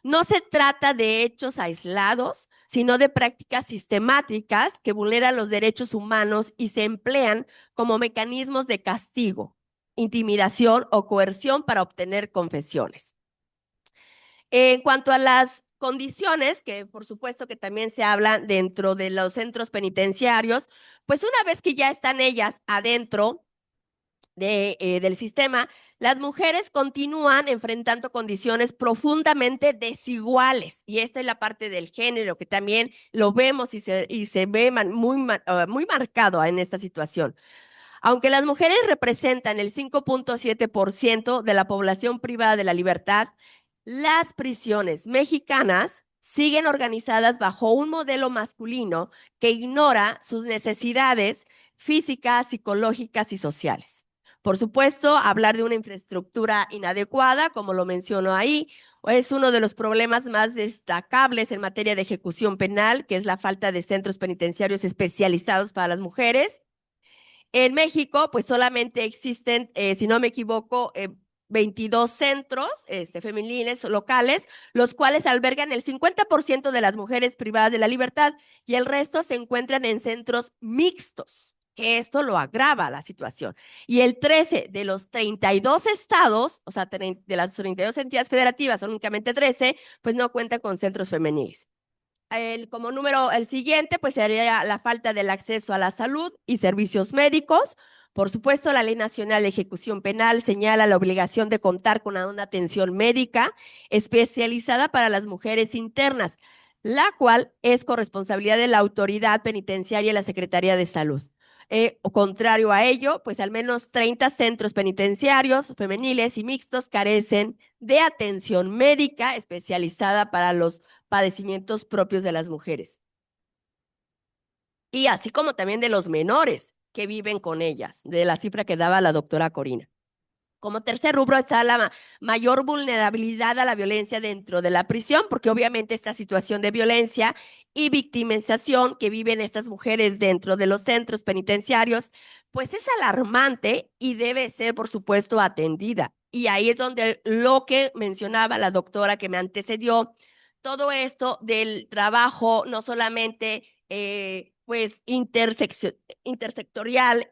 No se trata de hechos aislados, sino de prácticas sistemáticas que vulneran los derechos humanos y se emplean como mecanismos de castigo, intimidación o coerción para obtener confesiones. En cuanto a las condiciones, que por supuesto que también se hablan dentro de los centros penitenciarios, pues una vez que ya están ellas adentro del sistema, las mujeres continúan enfrentando condiciones profundamente desiguales. Y esta es la parte del género que también lo vemos y se ve muy marcado en esta situación. Aunque las mujeres representan el 5.7% de la población privada de la libertad, las prisiones mexicanas siguen organizadas bajo un modelo masculino que ignora sus necesidades físicas, psicológicas y sociales. Por supuesto, hablar de una infraestructura inadecuada, como lo menciono ahí, es uno de los problemas más destacables en materia de ejecución penal, que es la falta de centros penitenciarios especializados para las mujeres. En México, pues solamente existen, si no me equivoco, 22 centros femeniles locales, los cuales albergan el 50% de las mujeres privadas de la libertad y el resto se encuentran en centros mixtos, que esto lo agrava la situación. Y el 13 de los 32 estados, o sea, de las 32 entidades federativas, únicamente 13, pues no cuentan con centros femeniles. Como número, el siguiente, pues sería la falta del acceso a la salud y servicios médicos. Por supuesto, la Ley Nacional de Ejecución Penal señala la obligación de contar con una atención médica especializada para las mujeres internas, la cual es corresponsabilidad de la autoridad penitenciaria y la Secretaría de Salud. Contrario a ello, pues al menos 30 centros penitenciarios femeniles y mixtos carecen de atención médica especializada para los padecimientos propios de las mujeres. Y así como también de los menores que viven con ellas, de la cifra que daba la doctora Corina. Como tercer rubro está la mayor vulnerabilidad a la violencia dentro de la prisión, porque obviamente esta situación de violencia y victimización que viven estas mujeres dentro de los centros penitenciarios, pues es alarmante y debe ser, por supuesto, atendida. Y ahí es donde lo que mencionaba la doctora que me antecedió, todo esto del trabajo no solamente pues intersectorial,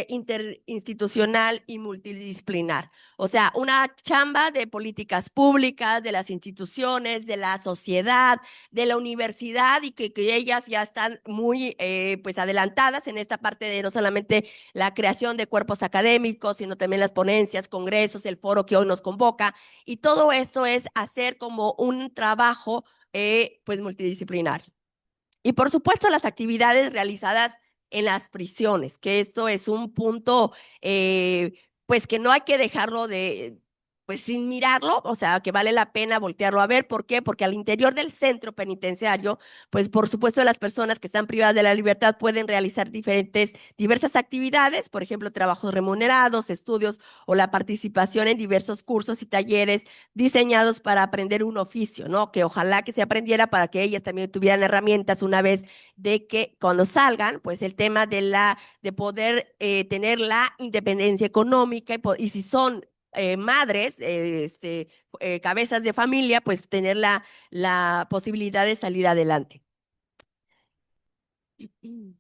interinstitucional y multidisciplinar. O sea, una chamba de políticas públicas, de las instituciones, de la sociedad, de la universidad y que ellas ya están muy pues adelantadas en esta parte de no solamente la creación de cuerpos académicos, sino también las ponencias, congresos, el foro que hoy nos convoca. Y todo esto es hacer como un trabajo pues multidisciplinario. Y por supuesto las actividades realizadas en las prisiones, que esto es un punto pues que no hay que dejarlo pues sin mirarlo, o sea, que vale la pena voltearlo a ver. ¿Por qué? Porque al interior del centro penitenciario, pues por supuesto las personas que están privadas de la libertad pueden realizar diversas actividades, por ejemplo, trabajos remunerados, estudios o la participación en diversos cursos y talleres diseñados para aprender un oficio, ¿no? Que ojalá que se aprendiera para que ellas también tuvieran herramientas una vez de que cuando salgan, pues el tema de poder tener la independencia económica y si son madres, cabezas de familia, pues tener la posibilidad de salir adelante. Y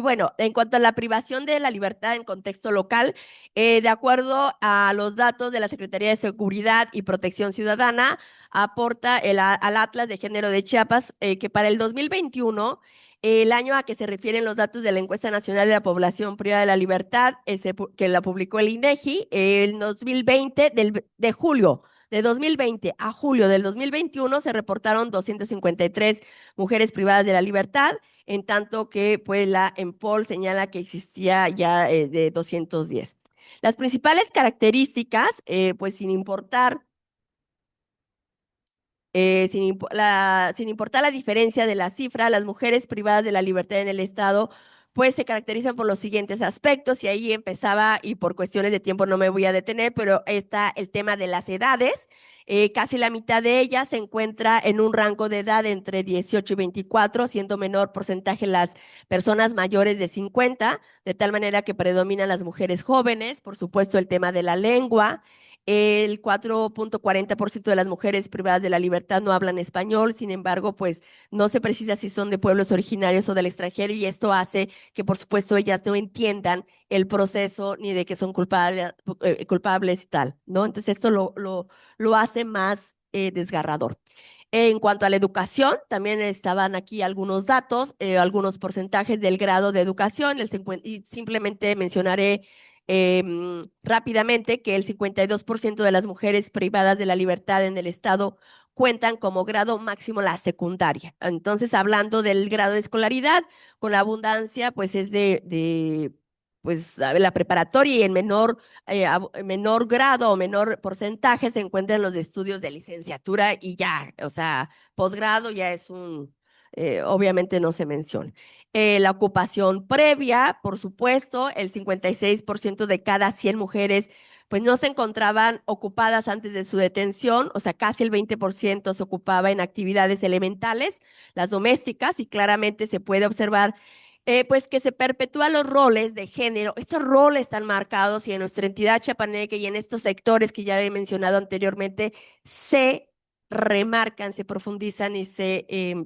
bueno, en cuanto a la privación de la libertad en contexto local, de acuerdo a los datos de la Secretaría de Seguridad y Protección Ciudadana, aporta al Atlas de Género de Chiapas que para el 2021, el año a que se refieren los datos de la Encuesta Nacional de la Población Privada de la Libertad, que la publicó el INEGI, el 2020, de julio de 2020 a julio del 2021, se reportaron 253 mujeres privadas de la libertad, en tanto que pues la EMPOL señala que existía ya de 210. Las principales características, pues sin importar sin importar la diferencia de la cifra, las mujeres privadas de la libertad en el Estado pues se caracterizan por los siguientes aspectos, y ahí empezaba, y por cuestiones de tiempo no me voy a detener, pero está el tema de las edades. Casi la mitad de ellas se encuentra en un rango de edad entre 18 y 24, siendo menor porcentaje las personas mayores de 50, de tal manera que predominan las mujeres jóvenes. Por supuesto, el tema de la lengua. El 4.40% de las mujeres privadas de la libertad no hablan español, sin embargo, pues no se precisa si son de pueblos originarios o del extranjero, y esto hace que, por supuesto, ellas no entiendan el proceso ni de que son culpables y tal, ¿no? Entonces, esto lo hace más desgarrador. En cuanto a la educación, también estaban aquí algunos datos, algunos porcentajes del grado de educación, y simplemente mencionaré rápidamente que el 52% de las mujeres privadas de la libertad en el Estado cuentan como grado máximo la secundaria. Entonces, hablando del grado de escolaridad, con la abundancia, pues es pues la preparatoria, y en menor grado o menor porcentaje se encuentran los de estudios de licenciatura y ya, o sea, posgrado ya es obviamente no se menciona. La ocupación previa, por supuesto, el 56% de cada 100 mujeres pues no se encontraban ocupadas antes de su detención, o sea, casi el 20% se ocupaba en actividades elementales, las domésticas, y claramente se puede observar pues que se perpetúan los roles de género, estos roles tan marcados y en nuestra entidad chiapaneca y en estos sectores que ya he mencionado anteriormente, se remarcan, se profundizan y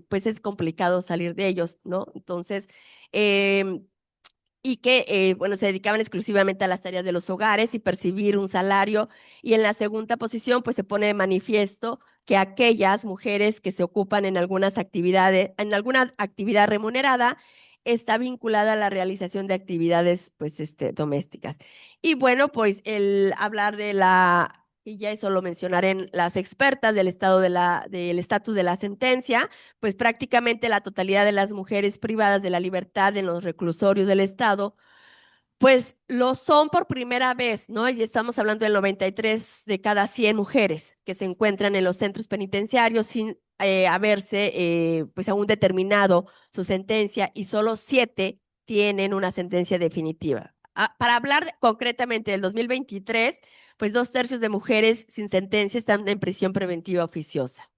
pues es complicado salir de ellos, ¿no? Entonces, em, y que, bueno, se dedicaban exclusivamente a las tareas de los hogares y percibir un salario. Y en la segunda posición, pues se pone de manifiesto que aquellas mujeres que se ocupan en algunas actividades, en alguna actividad remunerada, está vinculada a la realización de actividades, pues, domésticas. Y bueno, pues el hablar de y ya eso lo mencionaré en las expertas del del estatus de la sentencia, pues prácticamente la totalidad de las mujeres privadas de la libertad en los reclusorios del Estado, pues lo son por primera vez, ¿no? Y estamos hablando del 93 de cada 100 mujeres que se encuentran en los centros penitenciarios sin haberse, pues aún determinado su sentencia, y solo 7 tienen una sentencia definitiva. Para hablar concretamente del 2023, pues 2/3 de mujeres sin sentencia están en prisión preventiva oficiosa.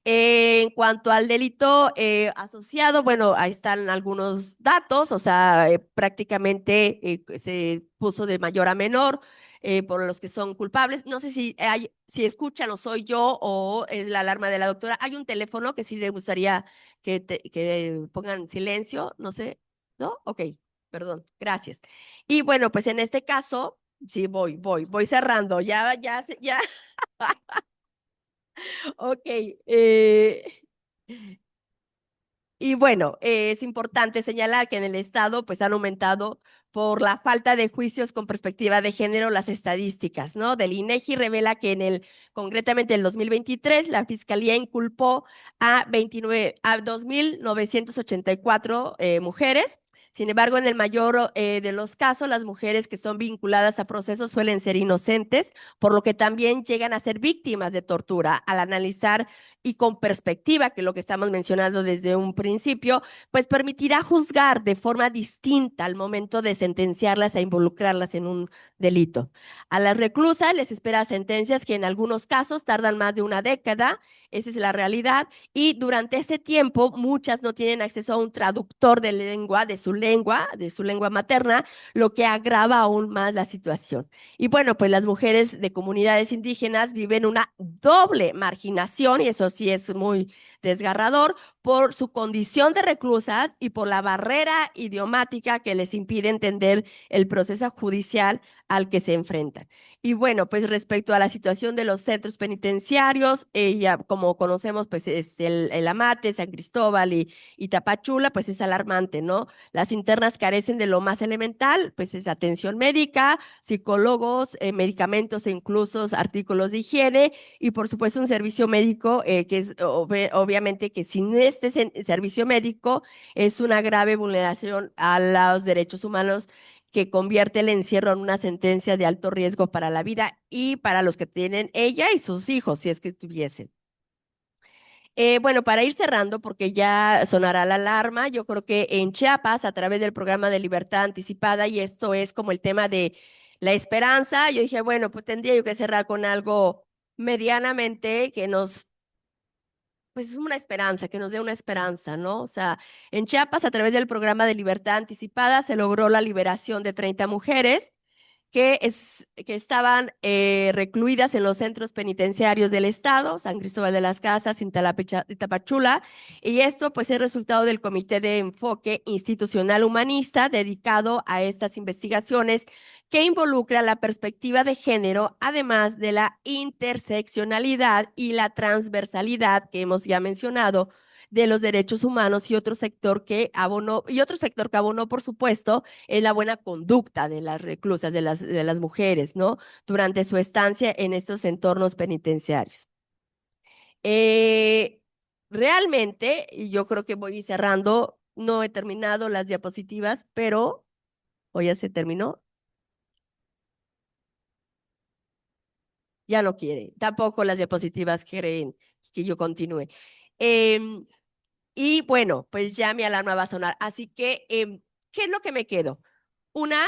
En cuanto al delito asociado, bueno, ahí están algunos datos, o sea, prácticamente se puso de mayor a menor por los que son culpables. No sé si escuchan o soy yo o es la alarma de la doctora. Hay un teléfono que sí le gustaría que pongan silencio, no sé, ¿no? Ok, perdón, gracias. Y bueno, pues en este caso, sí, voy cerrando, ya. Ok. Y bueno, es importante señalar que en el estado pues han aumentado por la falta de juicios con perspectiva de género las estadísticas, ¿no? Del INEGI revela que concretamente en el 2023, la Fiscalía inculpó a 2.984 mujeres. Sin embargo, en el mayor de los casos, las mujeres que son vinculadas a procesos suelen ser inocentes, por lo que también llegan a ser víctimas de tortura. Al analizar y con perspectiva, que es lo que estamos mencionando desde un principio, pues permitirá juzgar de forma distinta al momento de sentenciarlas e involucrarlas en un delito. A las reclusas les espera sentencias que en algunos casos tardan más de una década, esa es la realidad, y durante ese tiempo muchas no tienen acceso a un traductor de su lengua materna, lo que agrava aún más la situación. Y bueno, pues las mujeres de comunidades indígenas viven una doble marginación, y eso sí es muy desgarrador, por su condición de reclusas y por la barrera idiomática que les impide entender el proceso judicial al que se enfrentan. Y bueno, pues respecto a la situación de los centros penitenciarios, ya como conocemos, pues el Amate, San Cristóbal y Tapachula, pues es alarmante, ¿no? Las internas carecen de lo más elemental, pues es atención médica, psicólogos, medicamentos e incluso artículos de higiene, y por supuesto un servicio médico que es obviamente que sin este servicio médico es una grave vulneración a los derechos humanos, que convierte el encierro en una sentencia de alto riesgo para la vida y para los que tienen ella y sus hijos, si es que estuviesen. Bueno, para ir cerrando, porque ya sonará la alarma, yo creo que en Chiapas, a través del programa de libertad anticipada, y esto es como el tema de la esperanza, yo dije, bueno, pues tendría yo que cerrar con algo medianamente pues es una esperanza, que nos dé una esperanza, ¿no? O sea, en Chiapas, a través del programa de libertad anticipada, se logró la liberación de 30 mujeres que estaban recluidas en los centros penitenciarios del Estado, San Cristóbal de las Casas, y Tapachula, y esto pues es resultado del Comité de Enfoque Institucional Humanista dedicado a estas investigaciones, que involucra la perspectiva de género, además de la interseccionalidad y la transversalidad que hemos ya mencionado de los derechos humanos, y otro sector que abonó, por supuesto, es la buena conducta de las reclusas, de las mujeres, ¿no? Durante su estancia en estos entornos penitenciarios. Eh, Realmente, y yo creo que voy cerrando, no he terminado las diapositivas, pero, ¿o ya se terminó? Ya no quiere, tampoco las diapositivas quieren que yo continúe. Em, Y bueno, pues ya mi alarma va a sonar. Así que, ¿qué es lo que me quedo? Una,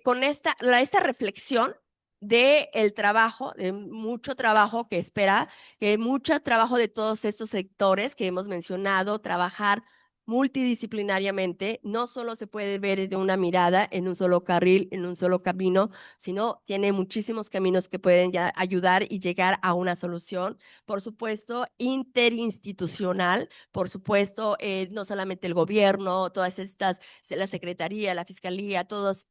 con esta reflexión de el trabajo, de mucho trabajo que espera, que mucho trabajo de todos estos sectores que hemos mencionado, trabajar multidisciplinariamente, no solo se puede ver de una mirada en un solo carril, en un solo camino, sino tiene muchísimos caminos que pueden ya ayudar y llegar a una solución, por supuesto, interinstitucional, por supuesto, no solamente el gobierno, todas estas, la Secretaría, la Fiscalía, todos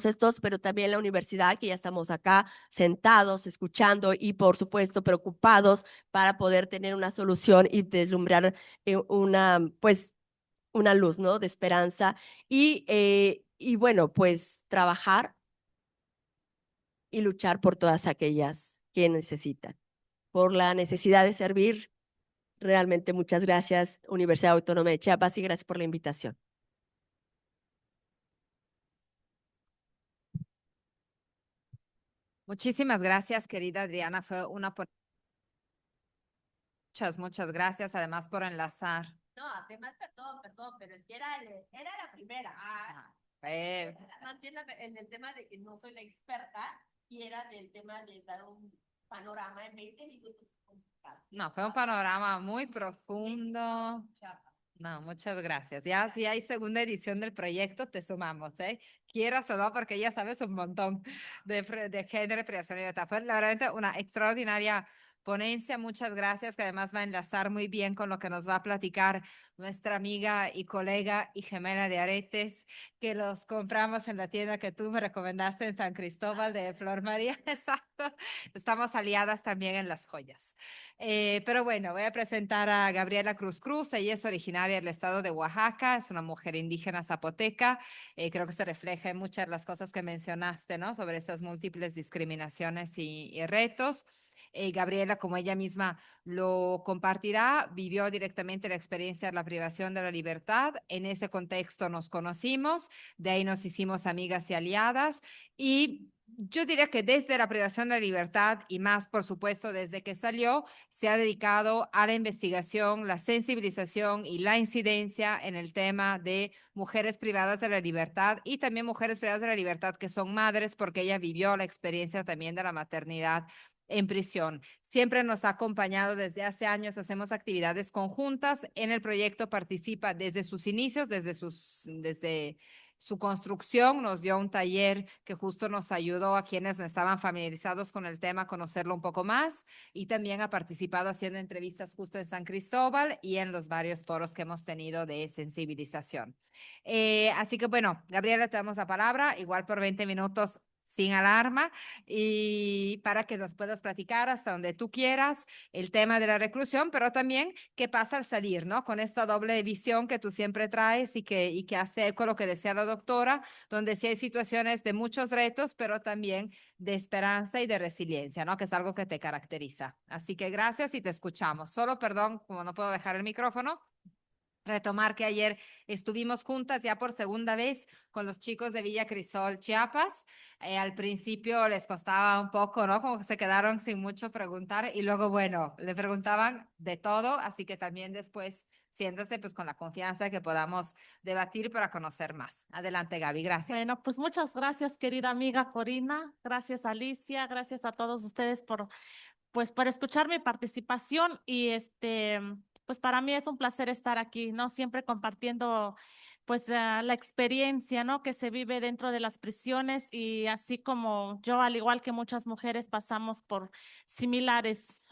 estos, pero también la universidad, que ya estamos acá sentados, escuchando y, por supuesto, preocupados para poder tener una solución y deslumbrar pues, una luz, ¿no? De esperanza y bueno, pues trabajar y luchar por todas aquellas que necesitan, por la necesidad de servir. Realmente muchas gracias, Universidad Autónoma de Chiapas, y gracias por la invitación. Muchísimas gracias, querida Adriana. Fue una muchas gracias, además por enlazar. No, además, perdón, pero es que era la primera. Más bien en el tema de que no soy la experta y era del tema de dar un panorama en 20 minutos. No, fue un panorama muy profundo. No, muchas gracias. Ya si hay segunda edición del proyecto, te sumamos, ¿eh? Quieras o no, porque ya sabes un montón de género y privacidad y libertad. Fue la verdad una extraordinaria ponencia. Muchas gracias, que además va a enlazar muy bien con lo que nos va a platicar nuestra amiga y colega y gemela de aretes, que los compramos en la tienda que tú me recomendaste en San Cristóbal de Flor María. Exacto. Estamos aliadas también en las joyas. Pero bueno, voy a presentar a Gabriela Cruz Cruz. Ella es originaria del estado de Oaxaca, es una mujer indígena zapoteca. Creo que se refleja en muchas de las cosas que mencionaste, ¿no? Sobre estas múltiples discriminaciones y retos. Gabriela, como ella misma lo compartirá, vivió directamente la experiencia de la privación de la libertad. En ese contexto nos conocimos, de ahí nos hicimos amigas y aliadas y yo diría que desde la privación de la libertad y más, por supuesto, desde que salió, se ha dedicado a la investigación, la sensibilización y la incidencia en el tema de mujeres privadas de la libertad y también mujeres privadas de la libertad que son madres, porque ella vivió la experiencia también de la maternidad en prisión. Siempre nos ha acompañado desde hace años, hacemos actividades conjuntas. En el proyecto participa desde sus inicios, desde su construcción, nos dio un taller que justo nos ayudó a quienes no estaban familiarizados con el tema a conocerlo un poco más y también ha participado haciendo entrevistas justo en San Cristóbal y en los varios foros que hemos tenido de sensibilización. Así que bueno, Gabriela, te damos la palabra, igual por 20 minutos sin alarma y para que nos puedas platicar hasta donde tú quieras el tema de la reclusión, pero también qué pasa al salir, ¿no? Con esta doble visión que tú siempre traes y que hace eco lo que decía la doctora, donde sí hay situaciones de muchos retos, pero también de esperanza y de resiliencia, ¿no? Que es algo que te caracteriza. Así que gracias y te escuchamos. Solo, perdón, como no puedo dejar el micrófono, retomar que ayer estuvimos juntas ya por segunda vez con los chicos de Villa Crisol, Chiapas. Al principio les costaba un poco, ¿no? Como que se quedaron sin mucho preguntar y luego, bueno, le preguntaban de todo, así que también después siéntase pues con la confianza de que podamos debatir para conocer más. Adelante, Gaby, gracias. Bueno, pues muchas gracias, querida amiga Corina. Gracias, Alicia. Gracias a todos ustedes por escuchar mi participación y pues para mí es un placer estar aquí, ¿no? Siempre compartiendo pues la experiencia, ¿no? Que se vive dentro de las prisiones y así como yo, al igual que muchas mujeres, pasamos por similares,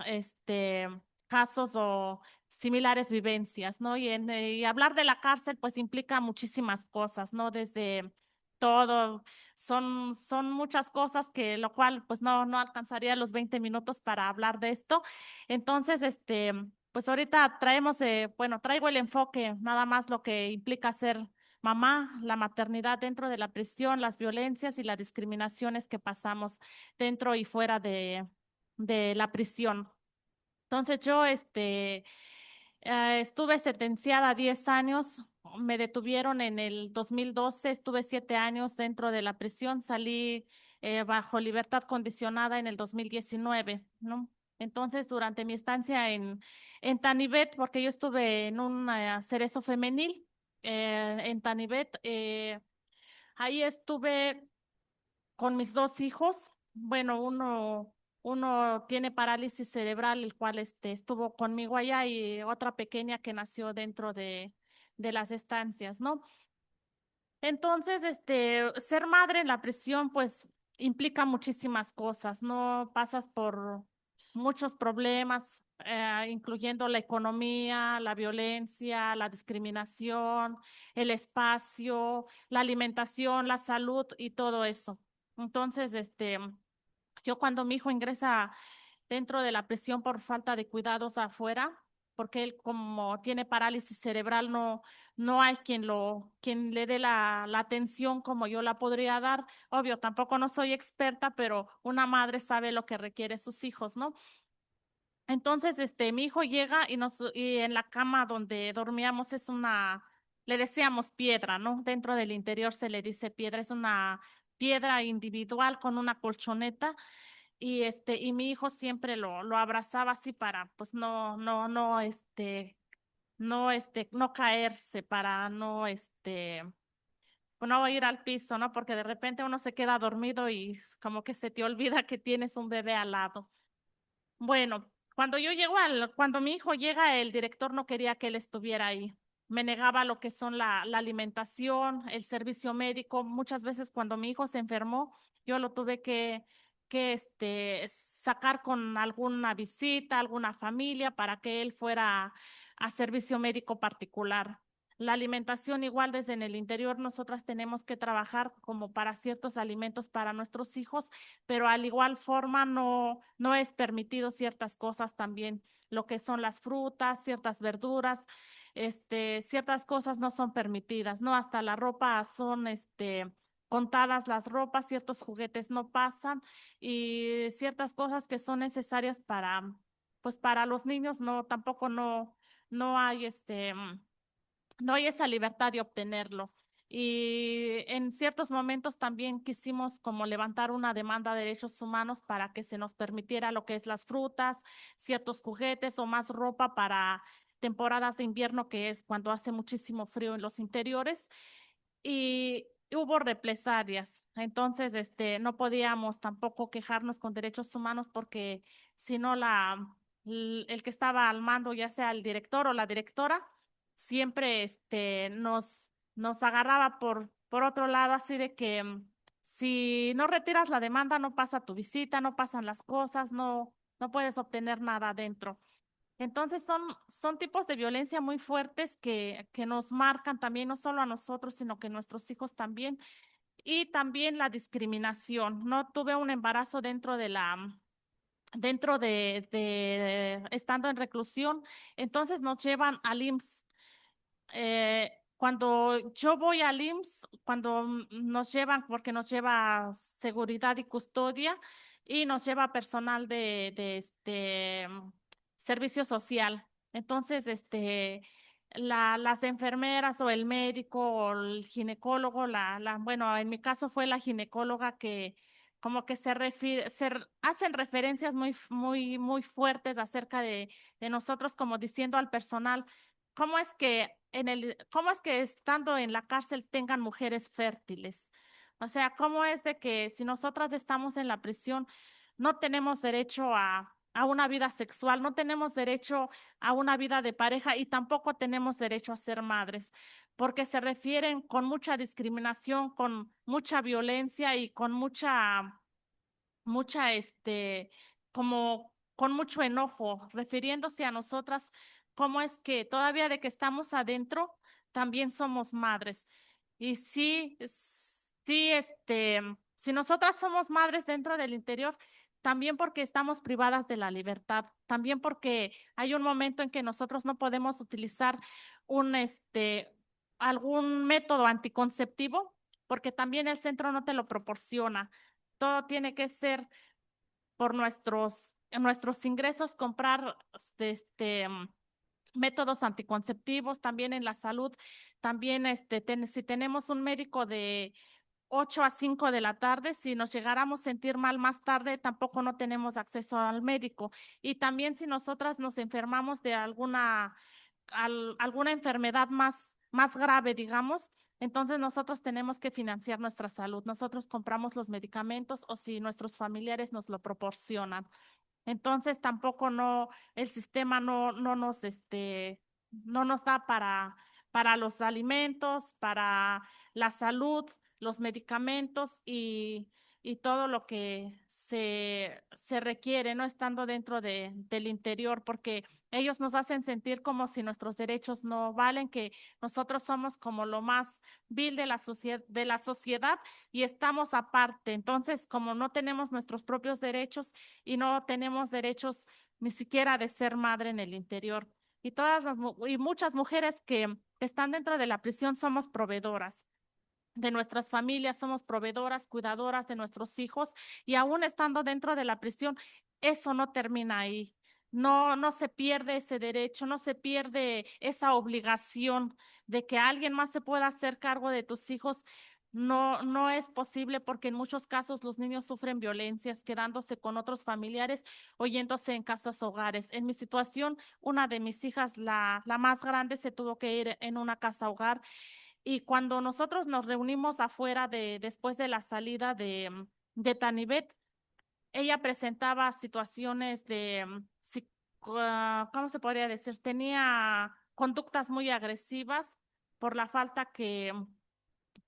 casos o similares vivencias, ¿no? Y hablar de la cárcel pues implica muchísimas cosas, ¿no? Desde todo, son muchas cosas que lo cual pues no alcanzaría los 20 minutos para hablar de esto. Entonces, pues ahorita traigo el enfoque, nada más lo que implica ser mamá, la maternidad dentro de la prisión, las violencias y las discriminaciones que pasamos dentro y fuera de la prisión. Entonces yo, estuve sentenciada a 10 años, me detuvieron en el 2012, estuve 7 años dentro de la prisión, salí bajo libertad condicionada en el 2019, ¿no? Entonces, durante mi estancia en Tanibet, porque yo estuve en un cerezo femenil en Tanibet, ahí estuve con mis dos hijos. Bueno, uno tiene parálisis cerebral, el cual estuvo conmigo allá, y otra pequeña que nació dentro de las estancias, ¿no? Entonces, ser madre en la prisión, pues, implica muchísimas cosas, ¿no? Pasas por muchos problemas, incluyendo la economía, la violencia, la discriminación, el espacio, la alimentación, la salud y todo eso. Entonces, yo cuando mi hijo ingresa dentro de la prisión por falta de cuidados afuera, porque él como tiene parálisis cerebral, no hay quien le dé la atención como yo la podría dar. Obvio, tampoco no soy experta, pero una madre sabe lo que requiere sus hijos, ¿no? Entonces, mi hijo llega y en la cama donde dormíamos le decíamos piedra, ¿no? Dentro del interior se le dice piedra, es una piedra individual con una colchoneta, y mi hijo siempre lo abrazaba así para, pues, no caerse, para pues, no ir al piso, ¿no? Porque de repente uno se queda dormido y como que se te olvida que tienes un bebé al lado. Bueno, cuando mi hijo llega, el director no quería que él estuviera ahí. Me negaba lo que son la alimentación, el servicio médico. Muchas veces cuando mi hijo se enfermó, yo lo tuve que sacar con alguna visita, alguna familia para que él fuera a servicio médico particular. La alimentación igual desde en el interior, nosotras tenemos que trabajar como para ciertos alimentos para nuestros hijos, pero al igual forma no es permitido ciertas cosas también, lo que son las frutas, ciertas verduras, ciertas cosas no son permitidas, ¿no? Hasta la ropa son, contadas las ropas, ciertos juguetes no pasan, y ciertas cosas que son necesarias pues para los niños, tampoco no hay, no hay esa libertad de obtenerlo. Y en ciertos momentos también quisimos como levantar una demanda de derechos humanos para que se nos permitiera lo que es las frutas, ciertos juguetes o más ropa para temporadas de invierno, que es cuando hace muchísimo frío en los interiores. Y hubo represalias. Entonces, no podíamos tampoco quejarnos con derechos humanos, porque si no el que estaba al mando, ya sea el director o la directora, siempre nos agarraba por otro lado, así de que si no retiras la demanda, no pasa tu visita, no pasan las cosas, no puedes obtener nada adentro. Entonces son tipos de violencia muy fuertes que nos marcan también, no solo a nosotros, sino que nuestros hijos también. Y también la discriminación. No tuve un embarazo estando en reclusión, entonces nos llevan al IMSS. Cuando yo voy al IMSS, cuando nos llevan, porque nos lleva seguridad y custodia, y nos lleva personal de servicio social. Entonces, las enfermeras o el médico o el ginecólogo, bueno, en mi caso fue la ginecóloga que como que hacen referencias muy fuertes acerca de nosotros, como diciendo al personal, cómo es que estando en la cárcel tengan mujeres fértiles? O sea, ¿cómo es de que si nosotras estamos en la prisión no tenemos derecho a una vida sexual, no tenemos derecho a una vida de pareja, y tampoco tenemos derecho a ser madres? Porque se refieren con mucha discriminación, con mucha violencia y con mucha, como con mucho enojo, refiriéndose a nosotras, cómo es que todavía de que estamos adentro, también somos madres. Y sí, sí, si nosotras somos madres dentro del interior, también porque estamos privadas de la libertad, también porque hay un momento en que nosotros no podemos utilizar un, algún método anticonceptivo, porque también el centro no te lo proporciona. Todo tiene que ser por nuestros ingresos, comprar métodos anticonceptivos. También en la salud, también si tenemos un médico 8 a 5 de la tarde. Si nos llegáramos a sentir mal más tarde, tampoco no tenemos acceso al médico. Y también si nosotras nos enfermamos de alguna enfermedad más grave, digamos, entonces nosotros tenemos que financiar nuestra salud. Nosotros compramos los medicamentos o si nuestros familiares nos lo proporcionan. Entonces tampoco el sistema no nos da para los alimentos, para la salud, los medicamentos y todo lo que se requiere, ¿no? Estando dentro del interior, porque ellos nos hacen sentir como si nuestros derechos no valen, que nosotros somos como lo más vil de la sociedad y estamos aparte. Entonces, como no tenemos nuestros propios derechos, y no tenemos derechos ni siquiera de ser madre en el interior. Y y muchas mujeres que están dentro de la prisión somos proveedoras de nuestras familias, somos proveedoras, cuidadoras de nuestros hijos y aún estando dentro de la prisión, eso no termina ahí. No se pierde ese derecho, no se pierde esa obligación de que alguien más se pueda hacer cargo de tus hijos. No es posible porque en muchos casos los niños sufren violencias, quedándose con otros familiares o yéndose en casas hogares. En mi situación, una de mis hijas, la más grande, se tuvo que ir en una casa hogar y cuando nosotros nos reunimos afuera después de la salida de Tanibet, ella presentaba situaciones ¿cómo se podría decir? Tenía conductas muy agresivas por la falta que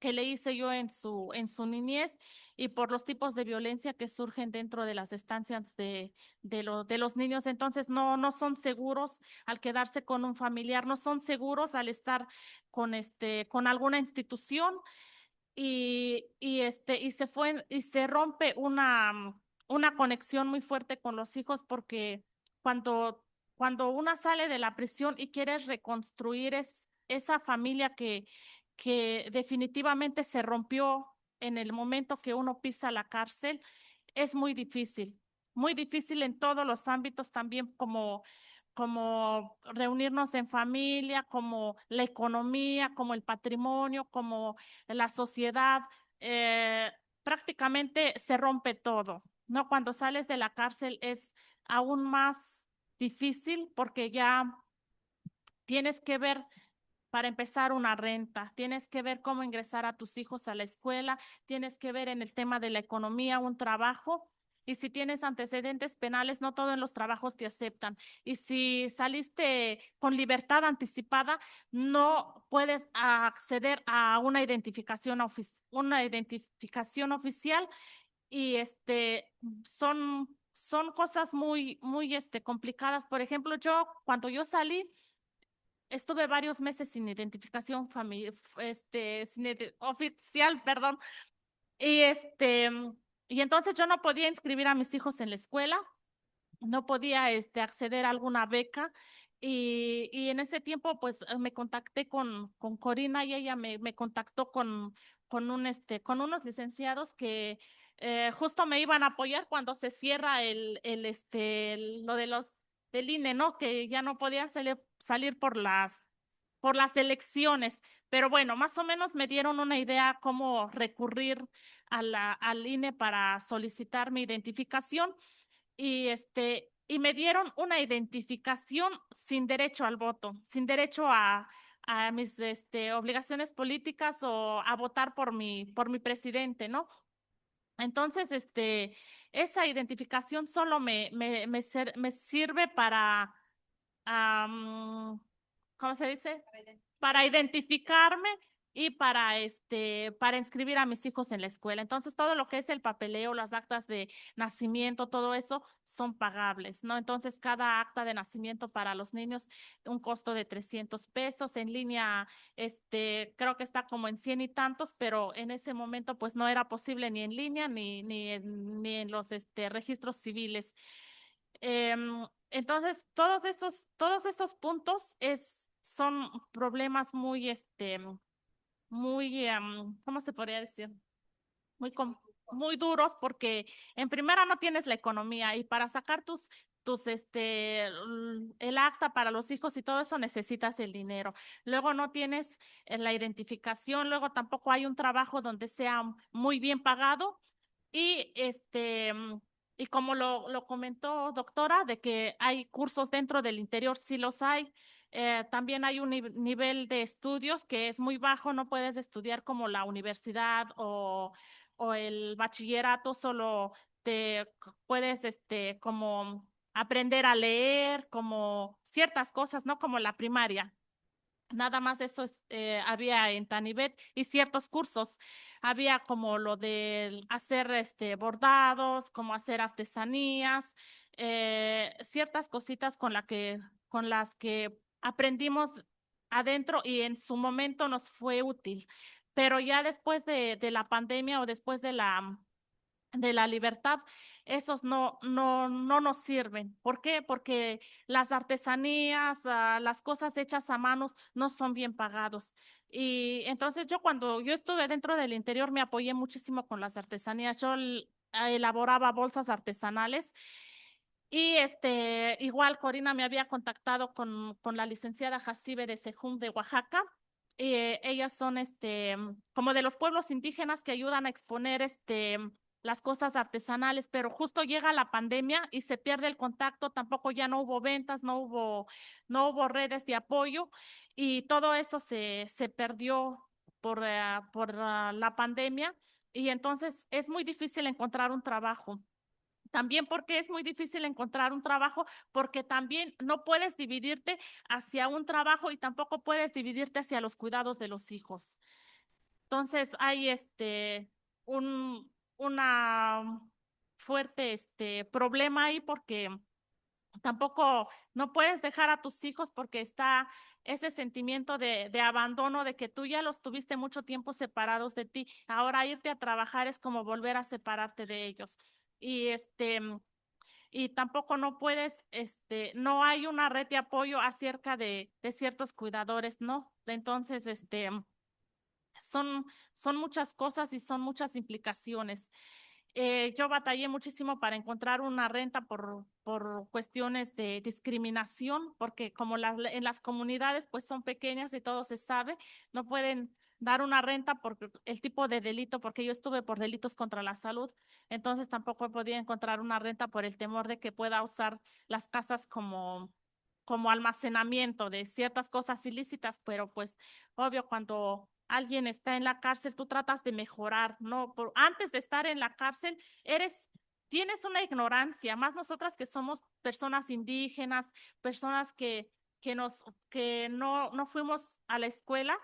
le hice yo en su niñez y por los tipos de violencia que surgen dentro de las estancias de los niños. Entonces, no son seguros al quedarse con un familiar, no son seguros al estar con alguna institución y se rompe una conexión muy fuerte con los hijos porque cuando, cuando una sale de la prisión y quiere reconstruir esa familia que definitivamente se rompió en el momento que uno pisa la cárcel, es muy difícil en todos los ámbitos también como reunirnos en familia, como la economía, como el patrimonio, como la sociedad, eh, prácticamente se rompe todo, ¿no? Cuando sales de la cárcel es aún más difícil porque ya tienes que ver para empezar una renta, tienes que ver cómo ingresar a tus hijos a la escuela, tienes que ver en el tema de la economía un trabajo. Y si tienes antecedentes penales, no todos los trabajos te aceptan. Y si saliste con libertad anticipada, no puedes acceder a una identificación oficial. Y son cosas muy complicadas. Por ejemplo, cuando yo salí, estuve varios meses sin identificación oficial, perdón. Y y entonces yo no podía inscribir a mis hijos en la escuela, no podía acceder a alguna beca. Y en ese tiempo, pues me contacté con Corina y ella me contactó con unos licenciados que justo me iban a apoyar cuando se cierra lo de del INE, ¿no? Que ya no podían salir por las elecciones. Pero bueno, más o menos me dieron una idea cómo recurrir al INE para solicitar mi identificación y me dieron una identificación sin derecho al voto, sin derecho a mis obligaciones políticas o a votar por mi presidente, ¿no? Entonces, esa identificación solo me sirve am, ¿cómo se dice? Para identificarme y para inscribir a mis hijos en la escuela. Entonces, todo lo que es el papeleo, las actas de nacimiento, todo eso son pagables, ¿no? Entonces, cada acta de nacimiento para los niños, un costo de 300 pesos. En línea, creo que está como en 100 y tantos, pero en ese momento, pues no era posible ni en línea ni en los registros civiles. Entonces, todos estos puntos son problemas ¿cómo se podría decir? Muy duros porque en primera no tienes la economía y para sacar el acta para los hijos y todo eso, necesitas el dinero. Luego no tienes la identificación, luego tampoco hay un trabajo donde sea muy bien pagado y y como lo comentó doctora, de que hay cursos dentro del interior, sí los hay. También hay un nivel de estudios que es muy bajo, no puedes estudiar como la universidad o el bachillerato, solo puedes como aprender a leer, como ciertas cosas, ¿no? Como la primaria. Nada más eso había en Tanibet y ciertos cursos. Había como lo de hacer bordados, como hacer artesanías, ciertas cositas con las que aprendimos adentro y en su momento nos fue útil. Pero ya después de la pandemia o después de la libertad, esos no nos sirven. ¿Por qué? Porque las artesanías, las cosas hechas a manos no son bien pagados. Y entonces cuando yo estuve dentro del interior me apoyé muchísimo con las artesanías. Yo elaboraba bolsas artesanales. Y igual Corina me había contactado con la licenciada Jacibe de Sejum de Oaxaca. Ellas son como de los pueblos indígenas que ayudan a exponer las cosas artesanales, pero justo llega la pandemia y se pierde el contacto, tampoco ya no hubo ventas, no hubo redes de apoyo y todo eso se perdió por la pandemia y entonces es muy difícil encontrar un trabajo. También porque es muy difícil encontrar un trabajo, porque también no puedes dividirte hacia un trabajo y tampoco puedes dividirte hacia los cuidados de los hijos. Entonces hay una fuerte problema ahí porque tampoco no puedes dejar a tus hijos porque está ese sentimiento de abandono, de que tú ya los tuviste mucho tiempo separados de ti. Ahora irte a trabajar es como volver a separarte de ellos. Y y tampoco no puedes, no hay una red de apoyo acerca de ciertos cuidadores, ¿no? Entonces, son, son muchas cosas y son muchas implicaciones. Yo batallé muchísimo para encontrar una renta por cuestiones de discriminación, porque como en las comunidades pues son pequeñas y todo se sabe, no pueden dar una renta por el tipo de delito, porque yo estuve por delitos contra la salud, entonces tampoco podía encontrar una renta por el temor de que pueda usar las casas como almacenamiento de ciertas cosas ilícitas, pero pues obvio cuando alguien está en la cárcel, tú tratas de mejorar, ¿no? Antes de estar en la cárcel, tienes una ignorancia, más nosotras que somos personas indígenas, personas que no fuimos a la escuela,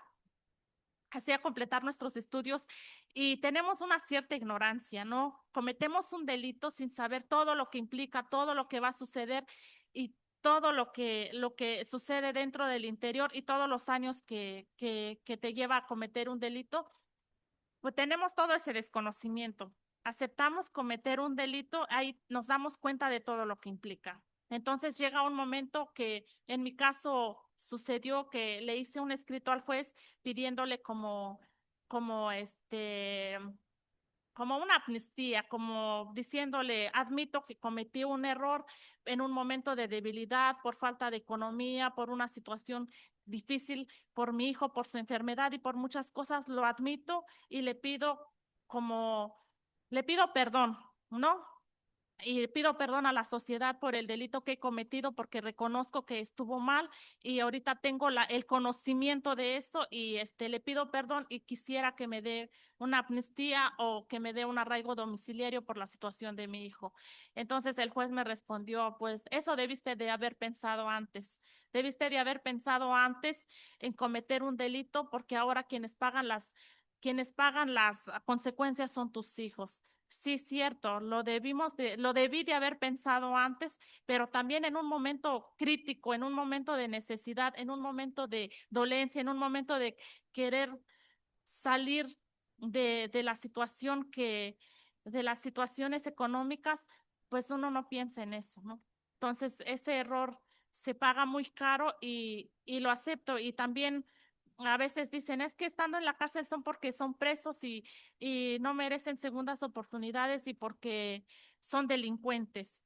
así a completar nuestros estudios y tenemos una cierta ignorancia, ¿no? Cometemos un delito sin saber todo lo que implica, todo lo que va a suceder y todo lo que sucede dentro del interior y todos los años que te lleva a cometer un delito, pues tenemos todo ese desconocimiento. Aceptamos cometer un delito, ahí nos damos cuenta de todo lo que implica. Entonces llega un momento que en mi caso sucedió que le hice un escrito al juez pidiéndole como como una amnistía, como diciéndole, admito que cometí un error en un momento de debilidad por falta de economía, por una situación difícil, por mi hijo, por su enfermedad y por muchas cosas, lo admito y como, le pido perdón, ¿no? Y pido perdón a la sociedad por el delito que he cometido porque reconozco que estuvo mal y ahorita tengo el conocimiento de eso y le pido perdón y quisiera que me dé una amnistía o que me dé un arraigo domiciliario por la situación de mi hijo. Entonces el juez me respondió, pues eso debiste de haber pensado antes. Debiste de haber pensado antes en cometer un delito porque ahora quienes pagan las consecuencias son tus hijos. Sí, cierto, lo debí de haber pensado antes, pero también en un momento crítico, en un momento de necesidad, en un momento de dolencia, en un momento de querer salir de la situación de las situaciones económicas, pues uno no piensa en eso, ¿no? Entonces, ese error se paga muy caro y lo acepto. Y también a veces dicen, es que estando en la cárcel son porque son presos y no merecen segundas oportunidades y porque son delincuentes.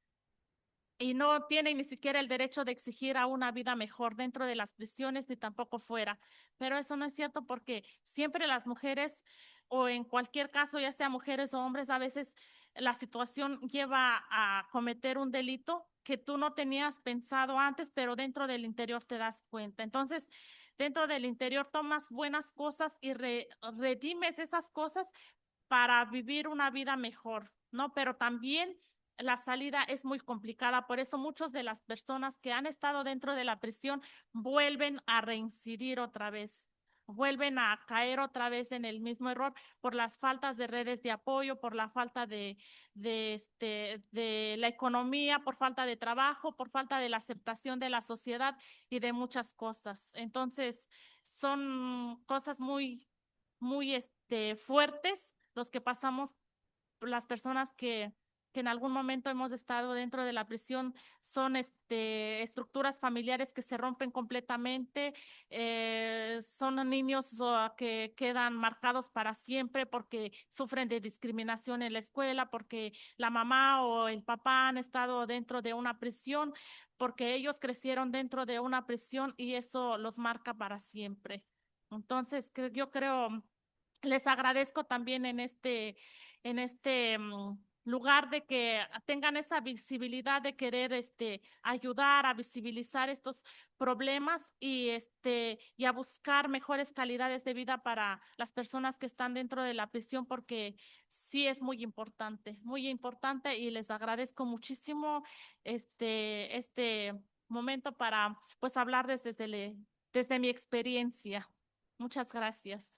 y no tienen ni siquiera el derecho de exigir a una vida mejor dentro de las prisiones ni tampoco fuera. Pero eso no es cierto porque siempre las mujeres, o en cualquier caso, ya sea mujeres o hombres, a veces la situación lleva a cometer un delito que tú no tenías pensado antes, pero dentro del interior te das cuenta. Entonces, dentro del interior tomas buenas cosas y redimes esas cosas para vivir una vida mejor, ¿no? Pero también la salida es muy complicada, por eso muchas de las personas que han estado dentro de la prisión vuelven a reincidir otra vez, vuelven a caer otra vez en el mismo error por las faltas de redes de apoyo, por la falta de la economía, por falta de trabajo, por falta de la aceptación de la sociedad y de muchas cosas. Entonces, son cosas muy fuertes los que pasamos, las personas que en algún momento hemos estado dentro de la prisión, son estructuras familiares que se rompen completamente, son niños que quedan marcados para siempre porque sufren de discriminación en la escuela, porque la mamá o el papá han estado dentro de una prisión, porque ellos crecieron dentro de una prisión y eso los marca para siempre. Entonces, yo creo, les agradezco también en este lugar de que tengan esa visibilidad de querer ayudar a visibilizar estos problemas y a buscar mejores calidades de vida para las personas que están dentro de la prisión, porque sí es muy importante y les agradezco muchísimo este momento para pues hablar desde mi experiencia. Muchas gracias.